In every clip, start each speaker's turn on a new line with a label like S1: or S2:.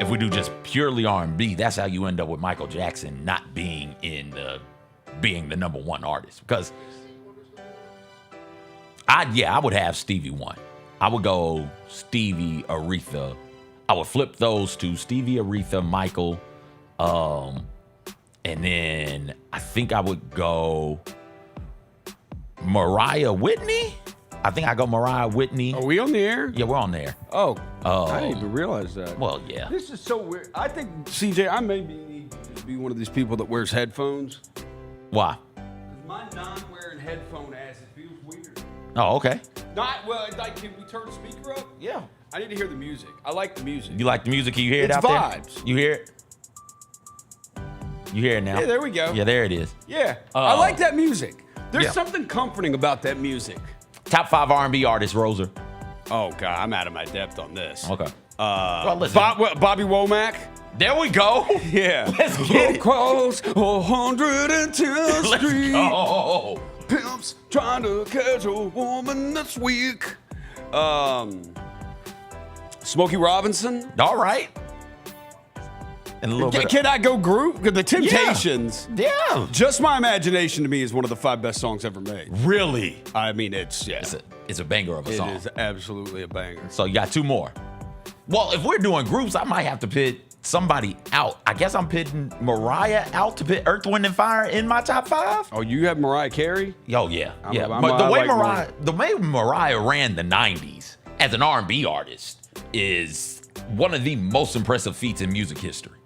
S1: if we do just purely R&B, that's how you end up with Michael Jackson not being being the number one artist. Because I would have Stevie 1. I would go Stevie, Aretha. I would flip those two, Stevie, Aretha, Michael. And then I think I would go Mariah Whitney. I think I go Mariah Whitney.
S2: Are we on the air?
S1: Yeah, we're on there.
S2: Oh, I didn't even realize that.
S1: Well, yeah.
S2: This is so weird. I think, CJ, I maybe need to be one of these people that wears headphones.
S1: Why?
S2: Because my non-wearing headphone ass, it feels weird.
S1: Oh, okay.
S2: Like, can we turn the speaker up?
S1: Yeah.
S2: I need to hear the music. I like the music.
S1: You like the music? Can you hear it
S2: It's
S1: out
S2: vibes.
S1: there? You hear it? You hear it now?
S2: Yeah, there we go.
S1: Yeah, there it is.
S2: Yeah. I like that music. There's
S1: Yeah.
S2: something comforting about that music.
S1: Top 5 R&B artists, Roser.
S2: Oh, God, I'm out of my depth on this.
S1: Okay. Well, listen.
S2: Bobby Womack.
S1: There we go.
S2: Yeah.
S1: Let's get it.
S2: Across 110th
S1: Let's
S2: Street.
S1: go.
S2: Pimps trying to catch a woman that's weak. Smokey Robinson.
S1: All right. And a little bit.
S2: Can I go group? The Temptations.
S1: Yeah.
S2: Just My Imagination to me is one of the 5 best songs ever made.
S1: Really?
S2: I mean, it's
S1: a banger of a song.
S2: It is absolutely a banger.
S1: So you got 2 more. Well, if we're doing groups, I might have to pit somebody out. I guess I'm pitting Mariah out to pit Earth, Wind, and Fire in my top 5.
S2: Oh, you have Mariah Carey?
S1: Oh, yeah. Yeah.
S2: I'm
S1: But the way
S2: like
S1: Mariah ran the 90s as an R&B artist is one of the most impressive feats in music history.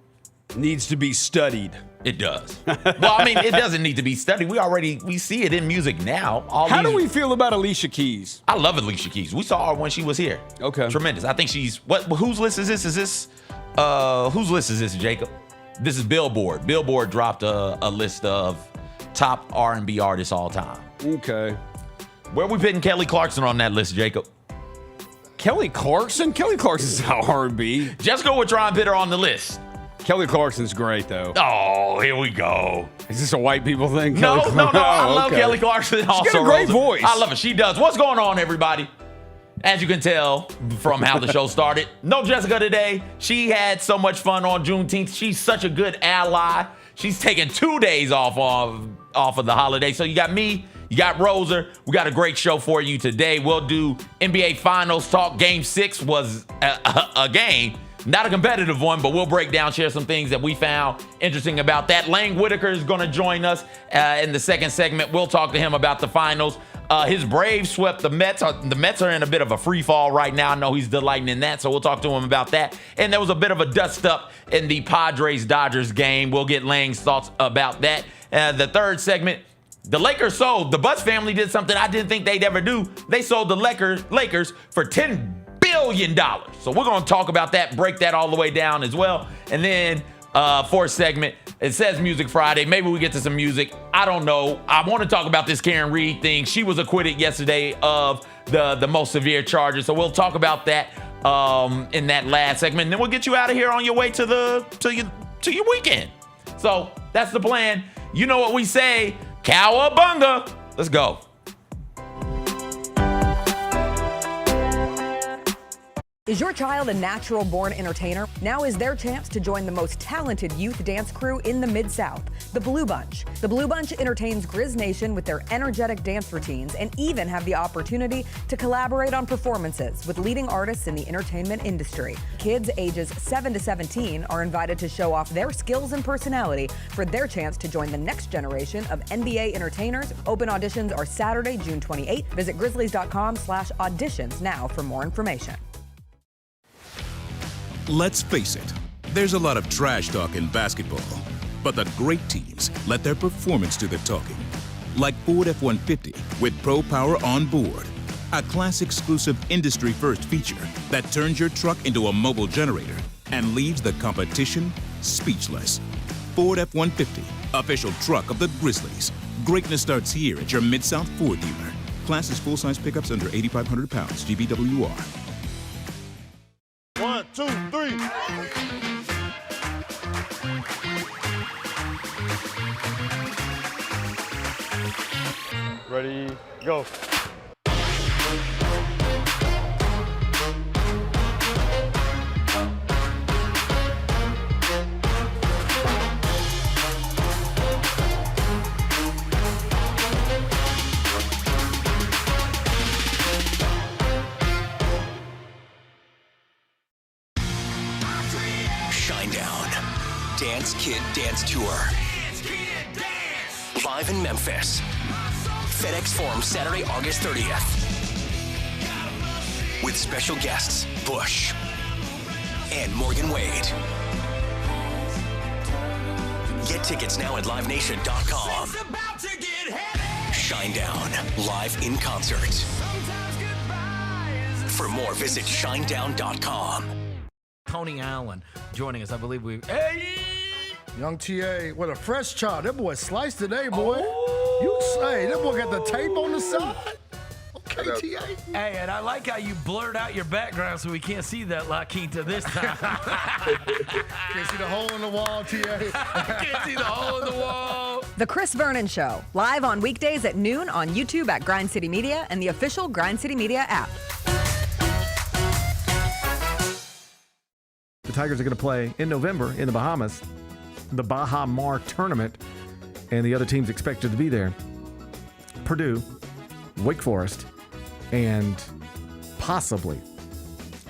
S2: Needs to be studied.
S1: It does. Well, I mean, it doesn't need to be studied. We see it in music now.
S2: How do we feel about Alicia Keys?
S1: I love Alicia Keys. We saw her when she was here.
S2: Okay.
S1: Tremendous. I think she's whose list is this? Whose list is this, Jacob? This is Billboard. Billboard dropped a list of top R&B artists all time.
S2: Okay.
S1: Where we putting Kelly Clarkson on that list, Jacob?
S2: Kelly Clarkson? Kelly Clarkson's not R&B.
S1: Just go with try and put her on the list.
S2: Kelly Clarkson's great, though.
S1: Oh, here we go.
S2: Is this a white people thing?
S1: No.
S2: Oh,
S1: I love
S2: okay.
S1: Kelly Clarkson.
S2: She's got a great voice.
S1: I love it. She does. What's going on, everybody? As you can tell from how the show started, no Jessica today. She had so much fun on Juneteenth. She's such a good ally. She's taking 2 days off of the holiday. So you got me, you got Roser. We got a great show for you today. We'll do NBA Finals talk. Game 6 was a game. Not a competitive one, but we'll break down, share some things that we found interesting about that. Lang Whitaker is going to join us in the second segment. We'll talk to him about the finals. His Braves swept the Mets. The Mets are in a bit of a free fall right now. I know he's delighting in that, so we'll talk to him about that. And there was a bit of a dust-up in the Padres-Dodgers game. We'll get Lang's thoughts about that. The third segment, the Lakers sold. The Buss family did something I didn't think they'd ever do. They sold the Lakers for $10 billion. So we're going to talk about that, break that all the way down as well. And then fourth segment, it says Music Friday. Maybe we get to some music. I don't know. I want to talk about this Karen Reed thing. She was acquitted yesterday of the most severe charges. So we'll talk about that in that last segment. And then we'll get you out of here on your way to your weekend. So that's the plan. You know what we say. Cowabunga. Let's go.
S3: Is your child a natural-born entertainer? Now is their chance to join the most talented youth dance crew in the Mid-South, the Blue Bunch. The Blue Bunch entertains Grizz Nation with their energetic dance routines and even have the opportunity to collaborate on performances with leading artists in the entertainment industry. Kids ages 7 to 17 are invited to show off their skills and personality for their chance to join the next generation of NBA entertainers. Open auditions are Saturday, June 28th. Visit grizzlies.com/auditions now for more information.
S4: Let's face it, there's a lot of trash talk in basketball, but the great teams let their performance do the talking. Like Ford F-150 with Pro Power on board, a class-exclusive industry-first feature that turns your truck into a mobile generator and leaves the competition speechless. Ford F-150, official truck of the Grizzlies. Greatness starts here at your Mid-South Ford dealer. Class is full-size pickups under 8,500 pounds, GBWR.
S5: 1, 2, 3. Ready, go. Shinedown. Dance Kid Dance Tour. Live in Memphis. FedEx Forum, Saturday, August 30th. With special guests, Bush and Morgan Wade. Get tickets now at livenation.com. Shinedown, live in concert. For more, visit shinedown.com.
S6: Tony Allen joining us. I believe Hey!
S7: Young TA with a fresh chop. That boy sliced today, boy. You say that boy got the tape on the side? Okay, TA.
S6: Hey, and I like how you blurred out your background so we can't see that La Quinta this time.
S7: Can't see the hole in the wall, TA.
S6: Can't see the hole in the wall.
S3: The Chris Vernon Show, live on weekdays at noon on YouTube at Grind City Media and the official Grind City Media app.
S8: The Tigers are going to play in November in the Bahamas, the Baha Mar tournament, and the other teams expected to be there. Purdue, Wake Forest, and possibly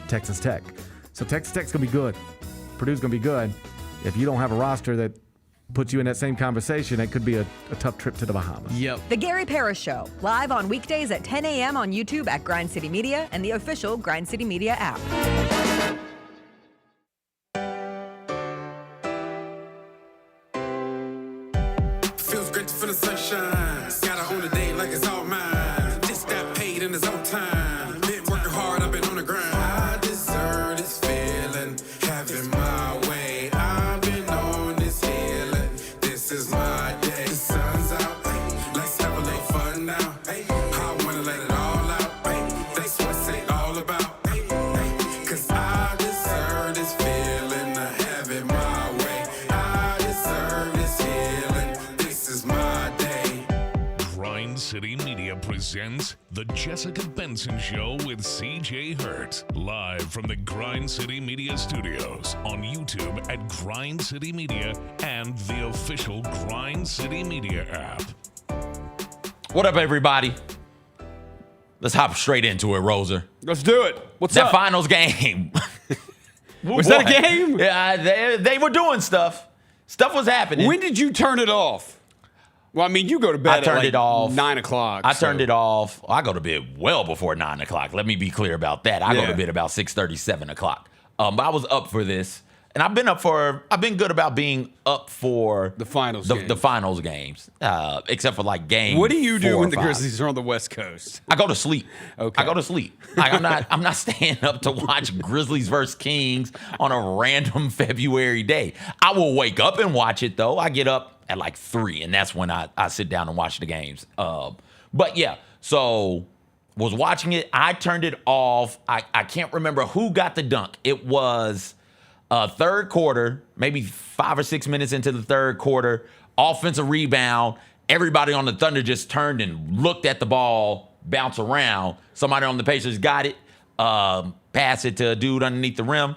S8: Texas Tech. So Texas Tech's going to be good. Purdue's going to be good. If you don't have a roster that puts you in that same conversation, it could be a tough trip to the Bahamas.
S2: Yep.
S3: The Gary Parrish Show, live on weekdays at 10 a.m. on YouTube at Grind City Media and the official Grind City Media app.
S9: Feels great to feel the sunshine. Gotta own the day like it's all mine. Just got paid in his own time. Been working hard, I've been on the grind. I deserve this feeling, having my way. I've been on this healing. This is my day. The sun's out, ay, let's have a little fun now. Ay, I wanna let it all out. Ay, that's what's it all about. Ay, ay, 'cause I deserve this feeling, having my way. I deserve this healing. This is my day.
S10: Grind City Media presents The Jessica Benson Show with CJ Hurt. Live from the Grind City Media studios on YouTube at Grind City Media and the official Grind City Media app.
S1: What up, everybody? Let's hop straight into it, Roser.
S2: Let's do it. What's
S1: That
S2: up?
S1: finals game.
S2: Was that a game?
S1: Yeah, they were doing stuff. Stuff was happening.
S2: When did you turn it off? Well, I mean, you go to bed
S1: I turned
S2: at like
S1: it off
S2: 9 o'clock.
S1: I turned it off. I go to bed well before 9 o'clock. Let me be clear about that. I go
S2: Yeah.
S1: to bed about 6:30, 7 o'clock. But I was up for this. And I've been good about being up for
S2: The finals
S1: the
S2: games.
S1: finals games, except for like game.
S2: What do you
S1: 4
S2: do
S1: or
S2: when the
S1: 5.
S2: Grizzlies are on the West Coast?
S1: I go to sleep.
S2: Okay.
S1: I go to sleep. Like, I'm not staying up to watch Grizzlies versus Kings on a random February day. I will wake up and watch it though. I get up at like 3, and that's when I sit down and watch the games. But yeah, so was watching it. I turned it off. I can't remember who got the dunk. It was third quarter, maybe 5 or 6 minutes into the third quarter, offensive rebound. Everybody on the Thunder just turned and looked at the ball bounce around. Somebody on the Pacers got it, pass it to a dude underneath the rim,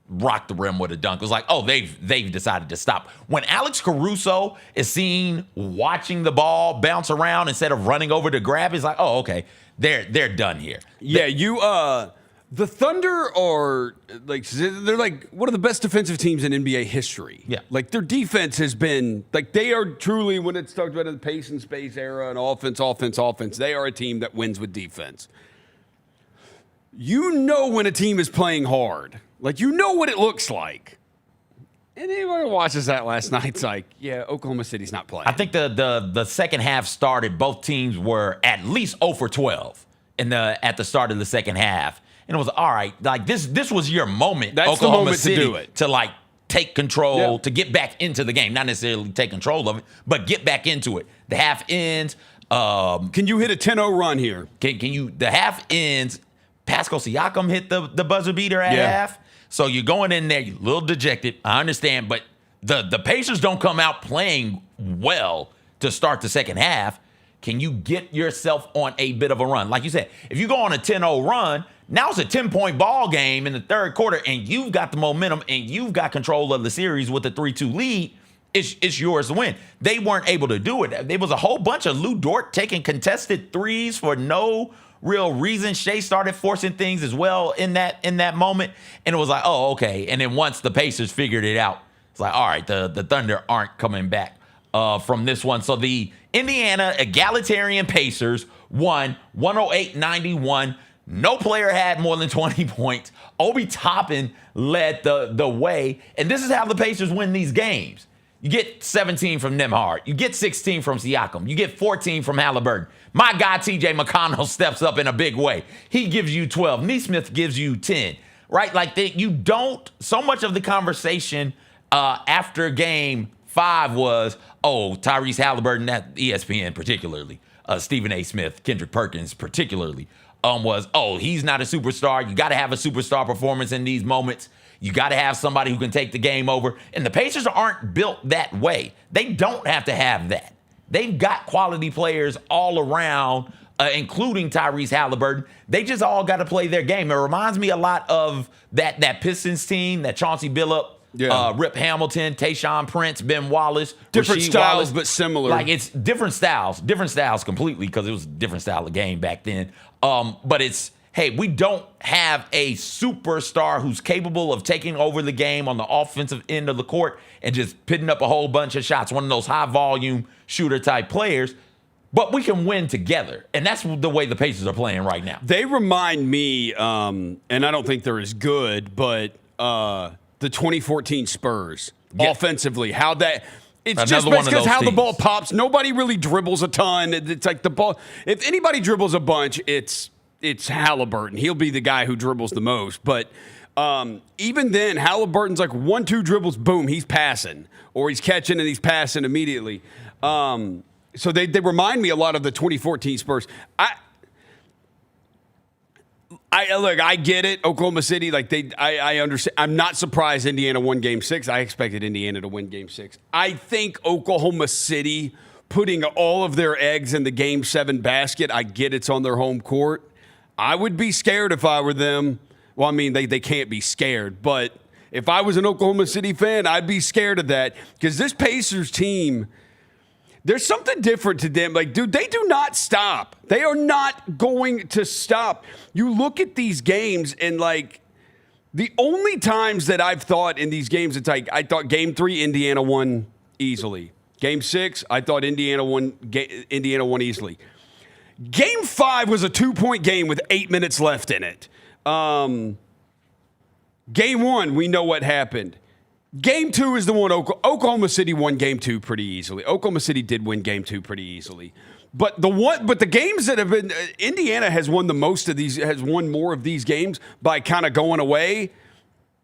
S1: rocked the rim with a dunk. It was like, oh, they've decided to stop. When Alex Caruso is seen watching the ball bounce around instead of running over to grab, it's like, oh, okay, they're done here.
S2: Yeah, the Thunder are they're like one of the best defensive teams in NBA history.
S1: Yeah.
S2: Like their defense has been like they are truly, when it's talked about in the pace and space era and offense, they are a team that wins with defense. You know when a team is playing hard. Like you know what it looks like. And anybody who watches that last night, it's like, yeah, Oklahoma City's not playing.
S1: I think the second half started, both teams were at least 0 for 12 at the start of the second half. And it was all right. Like this was your moment,
S2: That's
S1: Oklahoma
S2: the moment
S1: City,
S2: to do it.
S1: to like take control,
S2: Yeah.
S1: to get back into the game. Not necessarily take control of it, but get back into it. The half ends.
S2: Can you hit a 10-0 run here?
S1: Can you? The half ends. Pascal Siakam hit the buzzer beater at half. So you're going in there, you're a little dejected. I understand, but the Pacers don't come out playing well to start the second half. Can you get yourself on a bit of a run? Like you said, if you go on a 10-0 run, now it's a 10-point ball game in the third quarter, and you've got the momentum and you've got control of the series with a 3-2 lead. It's yours to win. They weren't able to do it. There was a whole bunch of Lou Dort taking contested threes for no real reason. Shea started forcing things as well in that moment, and it was like, oh, okay. And then once the Pacers figured it out, it's like, all right, the Thunder aren't coming back from this one. So the Indiana egalitarian Pacers won 108-91. No player had more than 20 points. Obi Toppin led the way. And this is how the Pacers win these games. You get 17 from Nembhard. You get 16 from Siakam. You get 14 from Halliburton. My guy, TJ McConnell, steps up in a big way. He gives you 12. Nesmith gives you 10, right? Like you don't, so much of the conversation after game 5 was, oh, Tyrese Halliburton, that ESPN particularly, Stephen A. Smith, Kendrick Perkins particularly, was, oh, he's not a superstar. You got to have a superstar performance in these moments. You got to have somebody who can take the game over. And the Pacers aren't built that way. They don't have to have that. They've got quality players all around, including Tyrese Halliburton. They just all got to play their game. It reminds me a lot of that Pistons team, that Chauncey Billups, Rip Hamilton, Tayshaun Prince, Ben Wallace.
S2: Different
S1: Rasheed
S2: styles,
S1: Wallace.
S2: but similar.
S1: Like, it's different styles completely, because it was a different style of game back then. But it's, hey, we don't have a superstar who's capable of taking over the game on the offensive end of the court and just pitting up a whole bunch of shots, one of those high-volume shooter-type players. But we can win together, and that's the way the Pacers are playing right now.
S2: They remind me, and I don't think they're as good, but the 2014 Spurs offensively, how that it's just because how the ball pops. Nobody really dribbles a ton. It's like the ball. If anybody dribbles a bunch, it's Halliburton. He'll be the guy who dribbles the most. But even then, Halliburton's like 1-2 dribbles, boom, he's passing, or he's catching and he's passing immediately. So they remind me a lot of the 2014 Spurs. I get it. Oklahoma City, I understand. I'm not surprised Indiana won Game 6. I expected Indiana to win Game 6. I think Oklahoma City putting all of their eggs in the Game 7 basket, I get it's on their home court. I would be scared if I were them. Well, I mean, they can't be scared, but if I was an Oklahoma City fan, I'd be scared of that, because this Pacers team, there's something different to them. Like, dude, they do not stop. They are not going to stop. You look at these games, and like, the only times that I've thought in these games, it's like, I thought Game 3, Indiana won easily. Game 6, I thought Indiana won easily. Game 5 was a 2-point game with 8 minutes left in it. Game 1, we know what happened. Game 2 is the one Oklahoma City won Game 2 pretty easily. Oklahoma City did win Game 2 pretty easily. But the games that have been, Indiana has won more of these games by kind of going away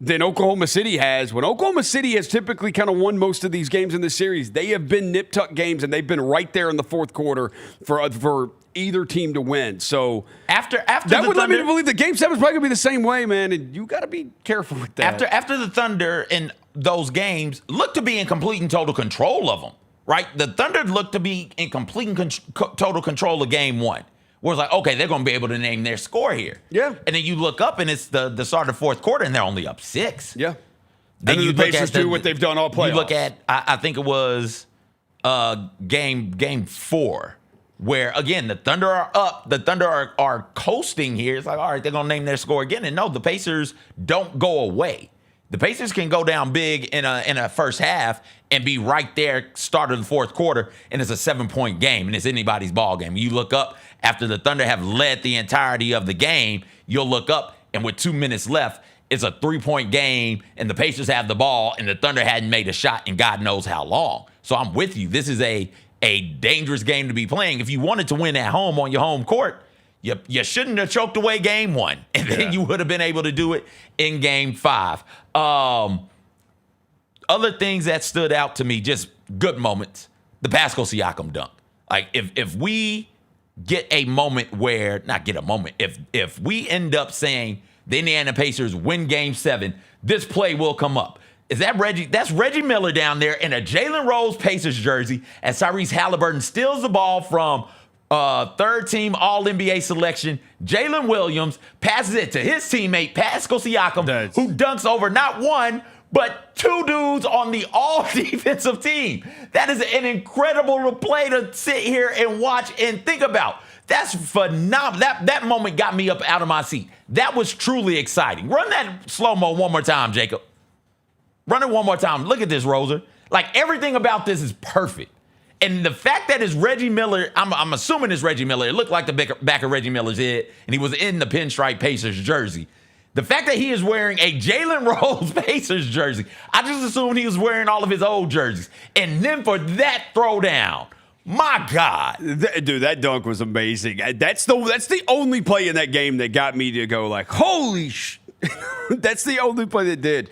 S2: than Oklahoma City has. When Oklahoma City has typically kind of won most of these games in this series, they have been nip-tuck games, and they've been right there in the fourth quarter for either team to win. So
S1: after
S2: that would let me believe that Game 7 is probably going to be the same way, man, and you got to be careful with that.
S1: After the Thunder in those games looked to be in complete and total control of them, right? The Thunder looked to be in complete and total control of Game 1. Where it's like, okay, they're going to be able to name their score here.
S2: Yeah.
S1: And then you look up, and it's the start of the fourth quarter, and they're only up 6.
S2: Yeah.
S1: Then
S2: you the Pacers do what they've done all playoffs.
S1: You look at, I think it was game 4, where, again, the Thunder are up. The Thunder are coasting here. It's like, all right, they're going to name their score again. And no, the Pacers don't go away. The Pacers can go down big in a first half and be right there, start of the fourth quarter, and it's a 7-point game, and it's anybody's ball game. You look up after the Thunder have led the entirety of the game, you'll look up, and with 2 minutes left, it's a 3-point game, and the Pacers have the ball, and the Thunder hadn't made a shot in God knows how long. So I'm with you. This is a dangerous game to be playing. If you wanted to win at home on your home court, you shouldn't have choked away Game 1, and then you would have been able to do it in Game 5. Other things that stood out to me, just good moments, the Pascal Siakam dunk. Like, if we get a moment where, not get a moment, if we end up saying the Indiana Pacers win Game 7, this play will come up. Is that Reggie? That's Reggie Miller down there in a Jalen Rose Pacers jersey as Tyrese Halliburton steals the ball from third-team All-NBA selection Jalen Williams, passes it to his teammate Pascal Siakam, who dunks over not 1, but 2 dudes on the all-defensive team. That is an incredible play to sit here and watch and think about. That's phenomenal. That moment got me up out of my seat. That was truly exciting. Run that slow-mo one more time, Jacob. Run it one more time. Look at this, Roser. Like, everything about this is perfect. And the fact that it's Reggie Miller, I'm assuming it's Reggie Miller. It looked like the back of Reggie Miller's head, and he was in the Pinstripe Pacers jersey. The fact that he is wearing a Jalen Rose Pacers jersey, I just assumed he was wearing all of his old jerseys. And then for that throwdown, my God.
S2: Dude, that dunk was amazing. That's the only play in that game that got me to go like, holy sh! That's the only play that did.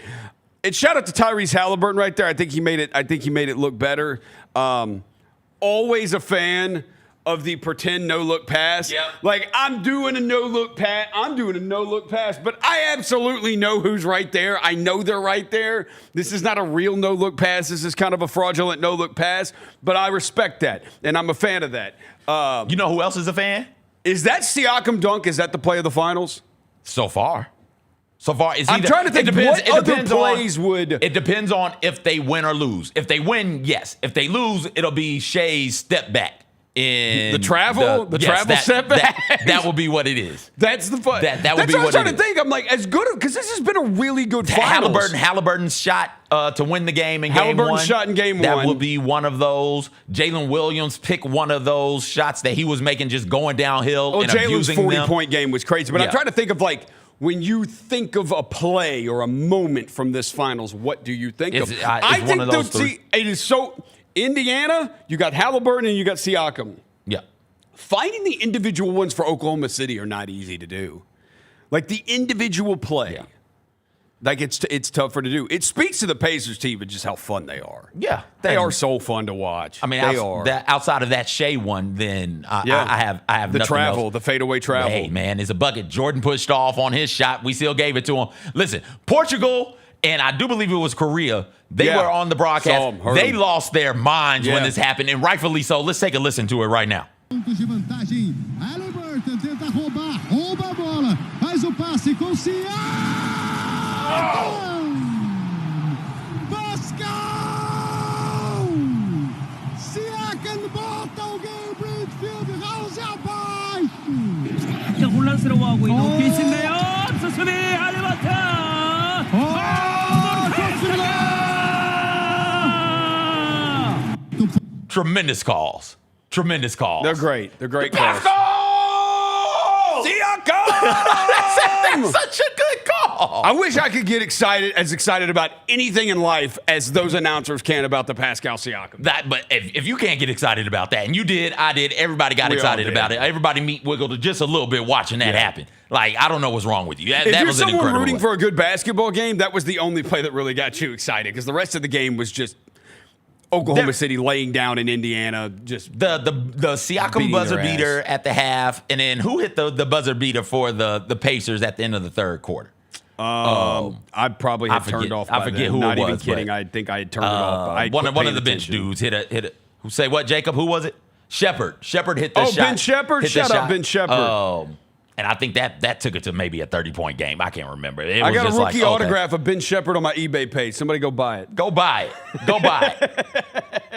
S2: And shout out to Tyrese Halliburton right there. I think he made it look better. Always a fan of the pretend no-look pass.
S1: Yep.
S2: Like, I'm doing a no-look pass, but I absolutely know who's right there. I know they're right there. This is not a real no-look pass. This is kind of a fraudulent no-look pass, but I respect that, and I'm a fan of that.
S1: You know who else is a fan?
S2: Is that Siakam dunk? Is that the play of the finals?
S1: So far, it's
S2: I'm trying to think what other plays would...
S1: It depends on if they win or lose. If they win, yes. If they lose, it'll be Shea's step back. In
S2: the travel setback.
S1: That will be what it is.
S2: That's the fun.
S1: That would
S2: That's
S1: be
S2: what I was
S1: what
S2: trying
S1: it
S2: to
S1: is.
S2: think. I'm like, as good because this has been a really good finals.
S1: Halliburton's shot to win the game in game one.
S2: Halliburton's shot in game one.
S1: That will be one of those. Jalen Williams picked one of those shots that he was making just going downhill and
S2: Jalen's
S1: abusing them.
S2: 40-point game was crazy. But I'm trying to think of like, when you think of a play or a moment from this finals, what do you think of?
S1: I think one of those three.
S2: It is so Indiana, you got Halliburton and you got Siakam.
S1: Yeah.
S2: Finding the individual ones for Oklahoma City are not easy to do. Like the individual play.
S1: Yeah.
S2: Like it's tougher to do. It speaks to the Pacers team and just how fun they are.
S1: Yeah.
S2: They are so fun to watch.
S1: I mean,
S2: they are.
S1: Outside of that Shea one, then I have
S2: the
S1: nothing
S2: travel,
S1: else.
S2: the fadeaway travel.
S1: Hey, man, it's a bucket. Jordan pushed off on his shot. We still gave it to him. Listen, Portugal, and I do believe it was Korea, they were on the broadcast. They lost their minds when this happened, and rightfully so. Let's take a listen to it right now.
S11: Pontos de vantagem. Halliburton tenta roubar, rouba a bola, faz o passe com Siakam. Pascal! Siakam bota alguém, Bridgefield, house abaixo.
S12: 자, 혼란스러워 하고 있는 오케이신데요. 수비 할리버튼.
S1: Tremendous calls.
S2: They're great. They're great
S1: calls.
S2: Siakam!
S1: That's such a good call.
S2: I wish I could get excited about anything in life as those announcers can about the Pascal Siakam.
S1: But if you can't get excited about that, and you did, I did, everybody got excited about it. Everybody meat wiggled just a little bit watching that happen. Like, I don't know what's wrong with you. That
S2: if
S1: was
S2: you're
S1: an
S2: someone
S1: incredible
S2: rooting
S1: play.
S2: for a good basketball game, that was the only play that really got you excited because the rest of the game was just Oklahoma City laying down in Indiana. Just
S1: the Siakam buzzer beater at the half, and then who hit the buzzer beater for the Pacers at the end of the third quarter?
S2: I probably had turned off. I
S1: forget who
S2: Not
S1: it
S2: even
S1: was.
S2: kidding. I think I had turned it off.
S1: One of the bench dudes hit it. Who say what? Jacob? Who was it? Shepard. Shepard hit the shot.
S2: Ben Shepard. Shout out Ben Shepard.
S1: And I think that took it to maybe a 30-point game. I can't remember.
S2: I got a rookie autograph of Ben Shepard on my eBay page. Somebody go buy it.
S1: Go buy it.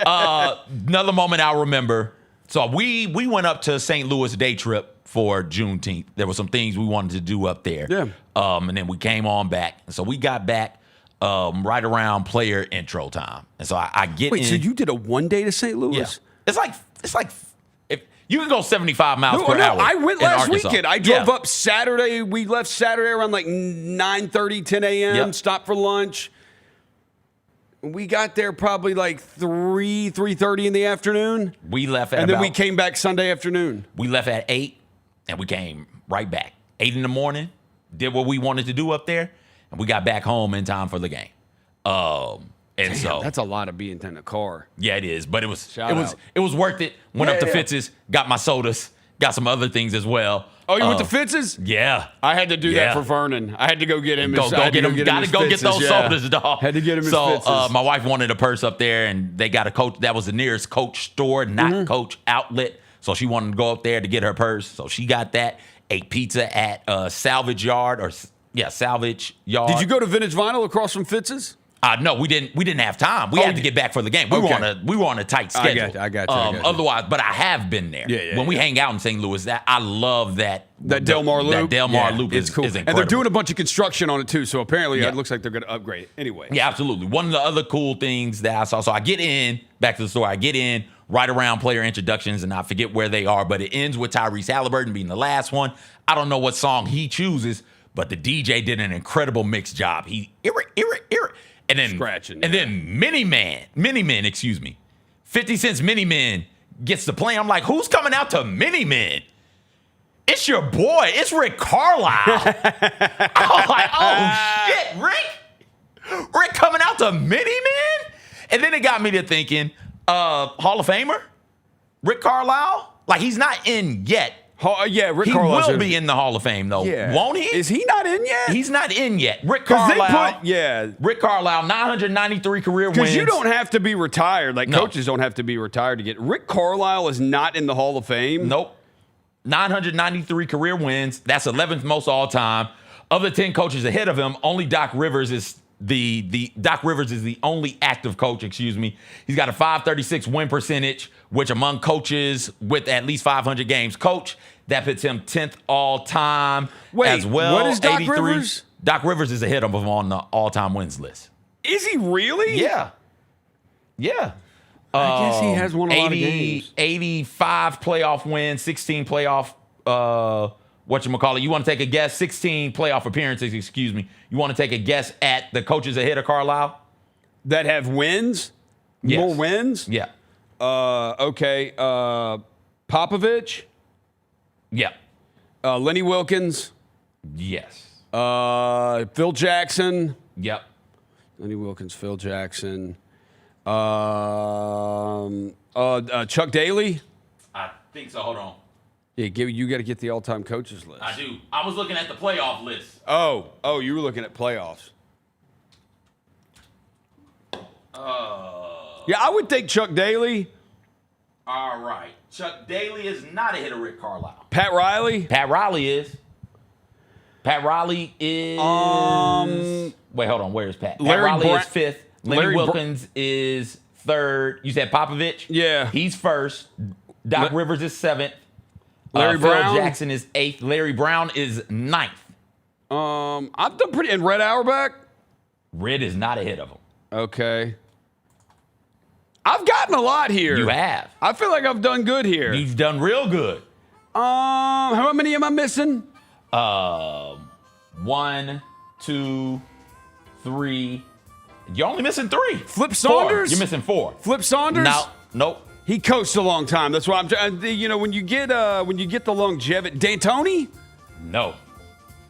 S1: Another moment I'll remember. So we went up to St. Louis day trip for Juneteenth. There were some things we wanted to do up there.
S2: Yeah.
S1: And then we came on back. And so we got back right around player intro time. And so I get in.
S2: Wait, so you did a one day to St. Louis?
S1: Yeah. It's like if you can go 75 miles per hour.
S2: I went last
S1: Arkansas.
S2: weekend. I drove up Saturday. We left Saturday around like 9:30, 10 a.m.
S1: Yep.
S2: Stopped for lunch. We got there probably like 3:30 in the afternoon.
S1: We left at
S2: and then we came back Sunday afternoon.
S1: We left at 8, and we came right back. 8 in the morning, did what we wanted to do up there, and we got back home in time for the game. And so
S2: that's a lot of being in the car.
S1: Yeah, it is. But it was worth it. Went up to Fitz's, got my sodas, got some other things as well.
S2: Oh, you went to Fitz's?
S1: Yeah.
S2: I had to do that for Vernon. I had to go get him.
S1: Gotta go get those sodas, dog.
S2: Had to get him his Fitz's.
S1: So my wife wanted a purse up there, and they got a Coach. That was the nearest Coach store, not Coach outlet. So she wanted to go up there to get her purse. So she got that. Ate pizza at Salvage Yard. Salvage Yard.
S2: Did you go to Vintage Vinyl across from Fitz's?
S1: No, we didn't have time. We had to get back for the game. We were on a tight schedule.
S2: I got you.
S1: Otherwise, but I have been there. When we hang out in St. Louis, I love that
S2: Del Mar Loop.
S1: That Del Mar Loop is
S2: cool.
S1: is incredible.
S2: And they're doing a bunch of construction on it too. So apparently, it looks like they're going to upgrade it. Anyway.
S1: Yeah, absolutely. One of the other cool things that I saw. So I get in back to the store. I get in right around player introductions, and I forget where they are. But it ends with Tyrese Halliburton being the last one. I don't know what song he chooses, but the DJ did an incredible mix job. He and then
S2: scratching.
S1: And then Mini Man, excuse me. 50 Cent's Mini Man gets to play. I'm like, who's coming out to Mini Man? It's your boy. It's Rick Carlisle. I was like, oh shit, Rick? Rick coming out to Mini Man? And then it got me to thinking, Hall of Famer? Rick Carlisle? Like, he's not in yet.
S2: Rick
S1: he
S2: Carlisle
S1: will be in the Hall of Fame, though.
S2: Yeah.
S1: Won't he?
S2: Is he not in yet?
S1: He's not in yet. Rick Carlisle.
S2: Rick
S1: Carlisle, 993 career wins.
S2: Because you don't have to be retired. Like, coaches don't have to be retired to get. Rick Carlisle is not in the Hall of Fame.
S1: Nope. 993 career wins. That's 11th most all time. Of the 10 coaches ahead of him, only Doc Rivers is Doc Rivers is the only active coach, He's got a 536 win percentage, which among coaches with at least 500 games coach, that puts him 10th all time as well.
S2: What is Doc Rivers?
S1: Doc Rivers is ahead of him on the all-time wins list.
S2: Is he really?
S1: Yeah.
S2: I guess he has won a lot of games.
S1: 85 playoff wins, 16 playoff whatchamacallit. You want to take a guess? 16 playoff appearances, excuse me. You want to take a guess at the coaches ahead of Carlisle?
S2: That have wins?
S1: Yes.
S2: More wins?
S1: Yeah.
S2: Okay. Popovich?
S1: Yeah.
S2: Lenny Wilkins?
S1: Yes.
S2: Phil Jackson?
S1: Yep.
S2: Lenny Wilkins, Phil Jackson. Chuck Daly?
S1: I think so. Hold on.
S2: Yeah, you got to get the all-time coaches list.
S1: I do. I was looking at the playoff list.
S2: Oh, you were looking at playoffs. Yeah, I would think Chuck Daly.
S1: All right. Chuck Daly is not ahead of Rick Carlisle.
S2: Pat Riley?
S1: Pat Riley is. Wait, hold on. Where is Pat? Pat Riley is 5th. Lenny Wilkins is 3rd. You said Popovich?
S2: Yeah.
S1: He's 1st. Doc Rivers is 7th.
S2: Larry Brown?
S1: Phil Jackson is 8th. Larry Brown is 9th.
S2: I've done pretty. And Red Auerbach?
S1: Red is not ahead of him.
S2: Okay. I've gotten a lot here.
S1: You have.
S2: I feel like I've done good here.
S1: You've done real good.
S2: How many am I missing?
S1: 1, 2, 3. You're only missing 3.
S2: Flip Saunders?
S1: 4. You're missing 4.
S2: Flip Saunders?
S1: No. Nope.
S2: He coached a long time. That's why I'm trying. When you get the longevity, D'Antoni?
S1: No.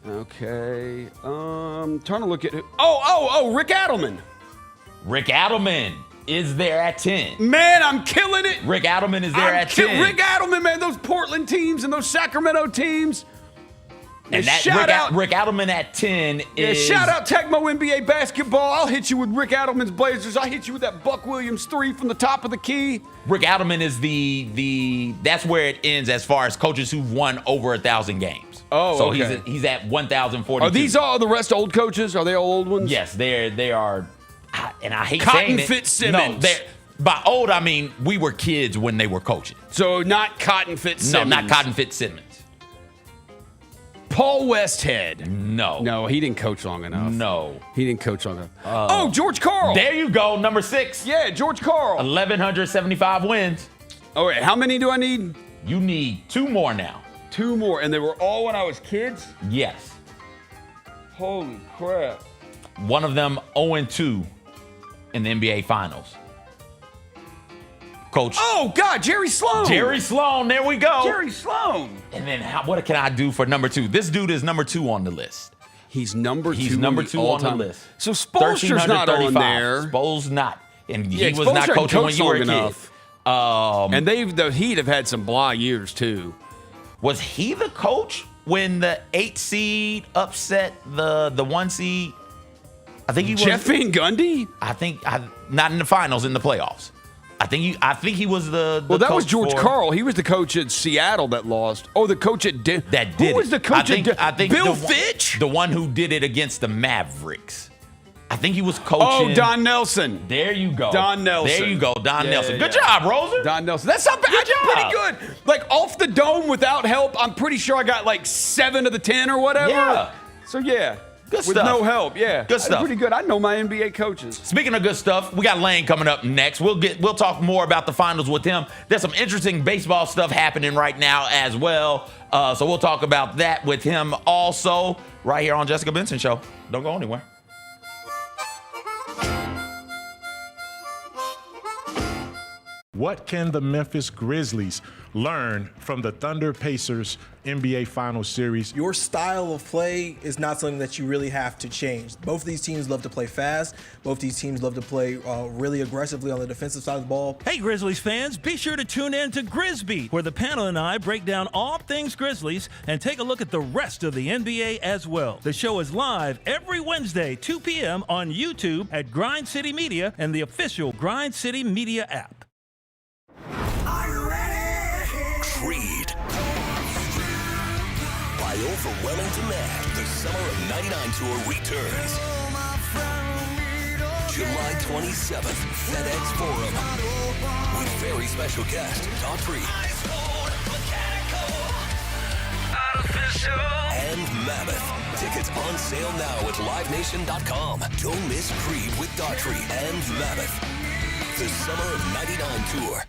S2: Okay. Trying to look at who. Oh, Rick Adelman.
S1: Rick Adelman is there at 10.
S2: Man, I'm killing it.
S1: Rick Adelman is there at 10.
S2: Rick Adelman, man, those Portland teams and those Sacramento teams.
S1: And that Rick Adelman at 10 is...
S2: shout out Tecmo NBA basketball. I'll hit you with Rick Adelman's Blazers. I'll hit you with that Buck Williams 3 from the top of the key.
S1: Rick Adelman is the that's where it ends as far as coaches who've won over 1,000 games.
S2: Oh,
S1: so
S2: okay.
S1: he's at 1,042.
S2: Are these all the rest old coaches? Are they all old ones?
S1: Yes, they are. And I hate
S2: Cotton
S1: saying it.
S2: Fitzsimmons.
S1: No, by old, I mean we were kids when they were coaching.
S2: So not Cotton Fitzsimmons.
S1: No, not Cotton Fitzsimmons.
S2: Paul Westhead.
S1: No.
S2: No, he didn't coach long enough.
S1: No.
S2: He didn't coach long enough. George Karl.
S1: There you go, number 6.
S2: Yeah, George Karl.
S1: 1,175 wins.
S2: All right, how many do I need?
S1: You need 2 more now.
S2: 2 more, and they were all when I was kids?
S1: Yes.
S2: Holy crap.
S1: One of them 0-2 in the NBA Finals. Coach.
S2: Oh, God, Jerry Sloan.
S1: Jerry Sloan, there we go.
S2: Jerry Sloan.
S1: And then what can I do for number 2? This dude is number 2 on the list.
S2: He's number 2.
S1: He's number 2 on the list.
S2: So Spoelstra's not on there.
S1: Spoel's not. And
S2: yeah,
S1: he was not coaching when you were a kid.
S2: And the Heat have had some blah years, too.
S1: Was he the coach when the 8 seed upset the 1 seed? I think he was.
S2: Jeff Van Gundy?
S1: I think not in the finals, in the playoffs. I think he was the
S2: well, that
S1: coach
S2: was George Karl. He was the coach at Seattle that lost. Oh, the coach at
S1: that did.
S2: Who was the coach
S1: I think
S2: Bill Fitch?
S1: The one who did it against the Mavericks. I think he was coaching.
S2: Oh, Don Nelson.
S1: There you go.
S2: Don Nelson.
S1: There you go, Don
S2: Yeah,
S1: Nelson.
S2: yeah,
S1: Good
S2: yeah.
S1: job, Roser.
S2: Don Nelson. That's not bad.
S1: Good job.
S2: Pretty good. Like off the dome without help, I'm pretty sure I got like 7 of the 10 or whatever.
S1: Yeah.
S2: So yeah.
S1: Good
S2: With
S1: stuff.
S2: no help, yeah.
S1: Good stuff.
S2: Pretty good. I know my NBA coaches.
S1: Speaking of good stuff, we got Lane coming up next. We'll talk more about the finals with him. There's some interesting baseball stuff happening right now as well. So we'll talk about that with him also right here on Jessica Benson Show. Don't go anywhere.
S13: What can the Memphis Grizzlies learn from the Thunder Pacers NBA Finals Series?
S14: Your style of play is not something that you really have to change. Both of these teams love to play fast. Both these teams love to play really aggressively on the defensive side of the ball.
S15: Hey, Grizzlies fans, be sure to tune in to Grizbeat, where the panel and I break down all things Grizzlies and take a look at the rest of the NBA as well. The show is live every Wednesday, 2 p.m. on YouTube at Grind City Media and the official Grind City Media app.
S5: Creed. By overwhelming demand, the Summer of '99 tour returns. July 27th, FedEx Forum. With very special guest, Daughtry. And Mammoth. Tickets on sale now at livenation.com. Don't miss Creed with Daughtry and Mammoth. The Summer of '99 tour.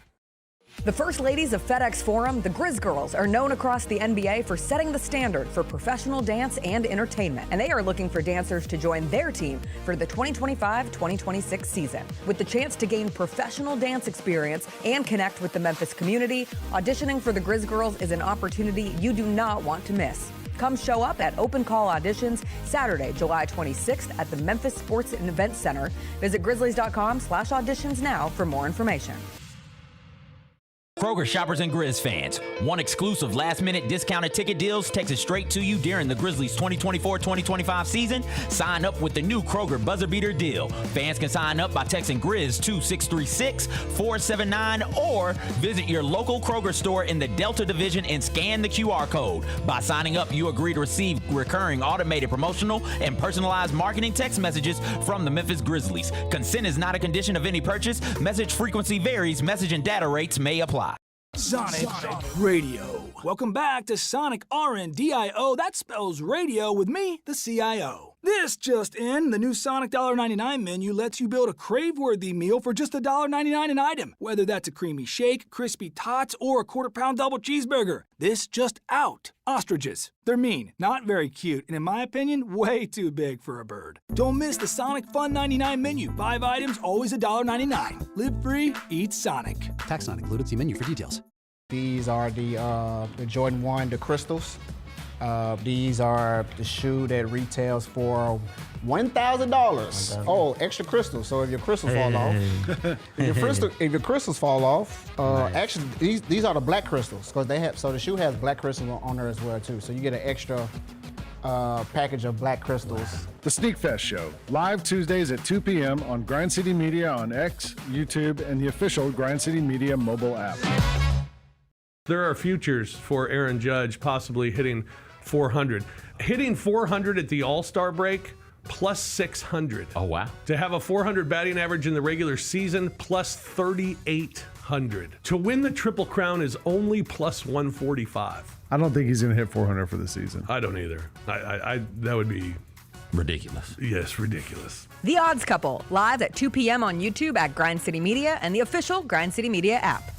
S3: The First Ladies of FedEx Forum, the Grizz Girls, are known across the NBA for setting the standard for professional dance and entertainment. And they are looking for dancers to join their team for the 2025-2026 season. With the chance to gain professional dance experience and connect with the Memphis community, auditioning for the Grizz Girls is an opportunity you do not want to miss. Come show up at Open Call Auditions Saturday, July 26th at the Memphis Sports and Events Center. Visit grizzlies.com/auditions now for more information.
S16: Kroger shoppers and Grizz fans, one exclusive last-minute discounted ticket deals takes it straight to you during the Grizzlies 2024-2025 season. Sign up with the new Kroger Buzzer Beater deal. Fans can sign up by texting Grizz to 636-479 or visit your local Kroger store in the Delta Division and scan the QR code. By signing up, you agree to receive recurring automated promotional and personalized marketing text messages from the Memphis Grizzlies. Consent is not a condition of any purchase. Message frequency varies. Message and data rates may apply.
S17: Sonic Radio. Welcome back to Sonic RNDIO. That spells radio with me, the CIO. This just in, the new Sonic $1.99 menu lets you build a crave-worthy meal for just $1.99 an item. Whether that's a creamy shake, crispy tots, or a quarter-pound double cheeseburger. This just out. Ostriches. They're mean, not very cute, and in my opinion, way too big for a bird. Don't miss the Sonic Fun 99 menu. 5 items, always $1.99. Live free, eat Sonic.
S18: Tax not included. See menu for details.
S19: These are the Jordan 1, the crystals. These are the shoe that retails for $1,000. Oh, extra crystals. So if your crystals fall off, if your crystals fall off, actually these are the black crystals because they have. So the shoe has black crystals on there as well too. So you get an extra package of black crystals.
S20: The Sneak Fest Show, live Tuesdays at 2 p.m. on Grind City Media on X, YouTube, and the official Grind City Media mobile app.
S21: There are futures for Aaron Judge possibly hitting 400. Hitting 400 at the All-Star break, plus 600.
S1: Oh, wow.
S21: To have a 400 batting average in the regular season, plus 3,800. To win the Triple Crown is only plus 145.
S20: I don't think he's going to hit 400 for the season.
S21: I don't either. I that would be
S1: ridiculous.
S21: Yes, ridiculous.
S3: The Odds Couple, live at 2 p.m. on YouTube at Grind City Media and the official Grind City Media app.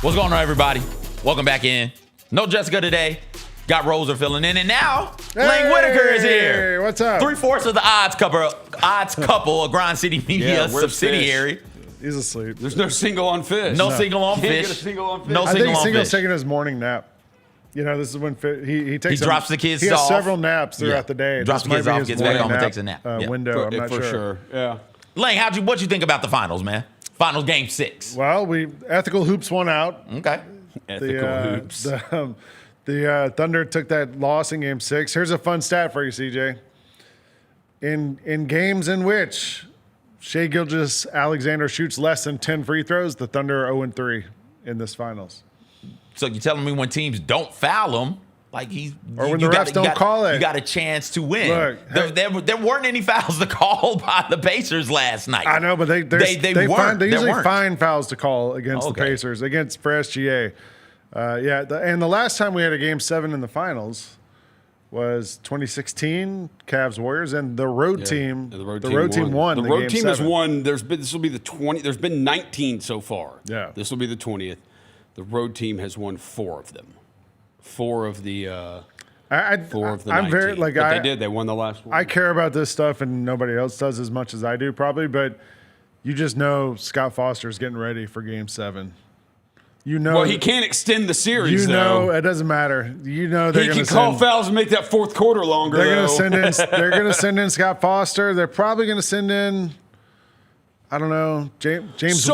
S1: What's going on, everybody? Welcome back in. No Jessica today. Got Roser filling in, and now Lane Whitaker is here.
S20: What's up?
S1: 3/4 of the Odds Couple, a Grind City Media subsidiary.
S2: Fish?
S20: He's asleep.
S2: There's no single on fish.
S1: No single on
S2: Can't
S1: fish.
S2: get a single on fish.
S1: No
S20: I
S1: single
S20: think
S1: on
S20: Single's
S1: fish.
S20: taking his morning nap. You know, this is when he takes.
S1: He drops the kids
S20: He has
S1: off.
S20: several naps throughout
S1: Yeah.
S20: the day.
S1: Drops
S20: This
S1: the kids
S20: might be
S1: off,
S20: his
S1: gets back
S20: morning
S1: home and takes a nap. Yeah.
S20: Window. I'm not
S2: for
S20: sure.
S2: sure. Yeah.
S1: Lane, what you think about the finals, man? Finals game 6.
S20: Well, Ethical Hoops won out.
S1: Okay.
S2: Ethical Hoops.
S20: The Thunder took that loss in game 6. Here's a fun stat for you, CJ. In games in which Shai Gilgeous-Alexander shoots less than 10 free throws, the Thunder are 0-3 in this finals.
S1: So you're telling me when teams don't foul him, like
S20: or when the refs don't call it,
S1: you got a chance to win.
S20: Look,
S1: there weren't any fouls to call by the Pacers last night.
S20: I know, but they usually find fouls to call against the Pacers, for SGA. And the last time we had a Game 7 in the finals was 2016 Cavs Warriors, and the road team.
S2: The road team won. The road team has won. This will be the 20th. There's been 19 so far.
S20: Yeah,
S2: this will be the 20th. The road team has won 4 of them. 4 of the. 4 of the.
S20: I'm
S2: 19.
S20: very
S2: they did. They won the last one.
S20: I care about this stuff, and nobody else does as much as I do, probably. But you just know Scott Foster's getting ready for Game 7. You know,
S2: well, he can't extend the series.
S20: You know, it doesn't matter. You know, they're
S2: he
S20: going
S2: can
S20: to
S2: call fouls and make that fourth quarter longer.
S20: They're going to send in. They're going to send in Scott Foster. They're probably going to send in. I don't know, James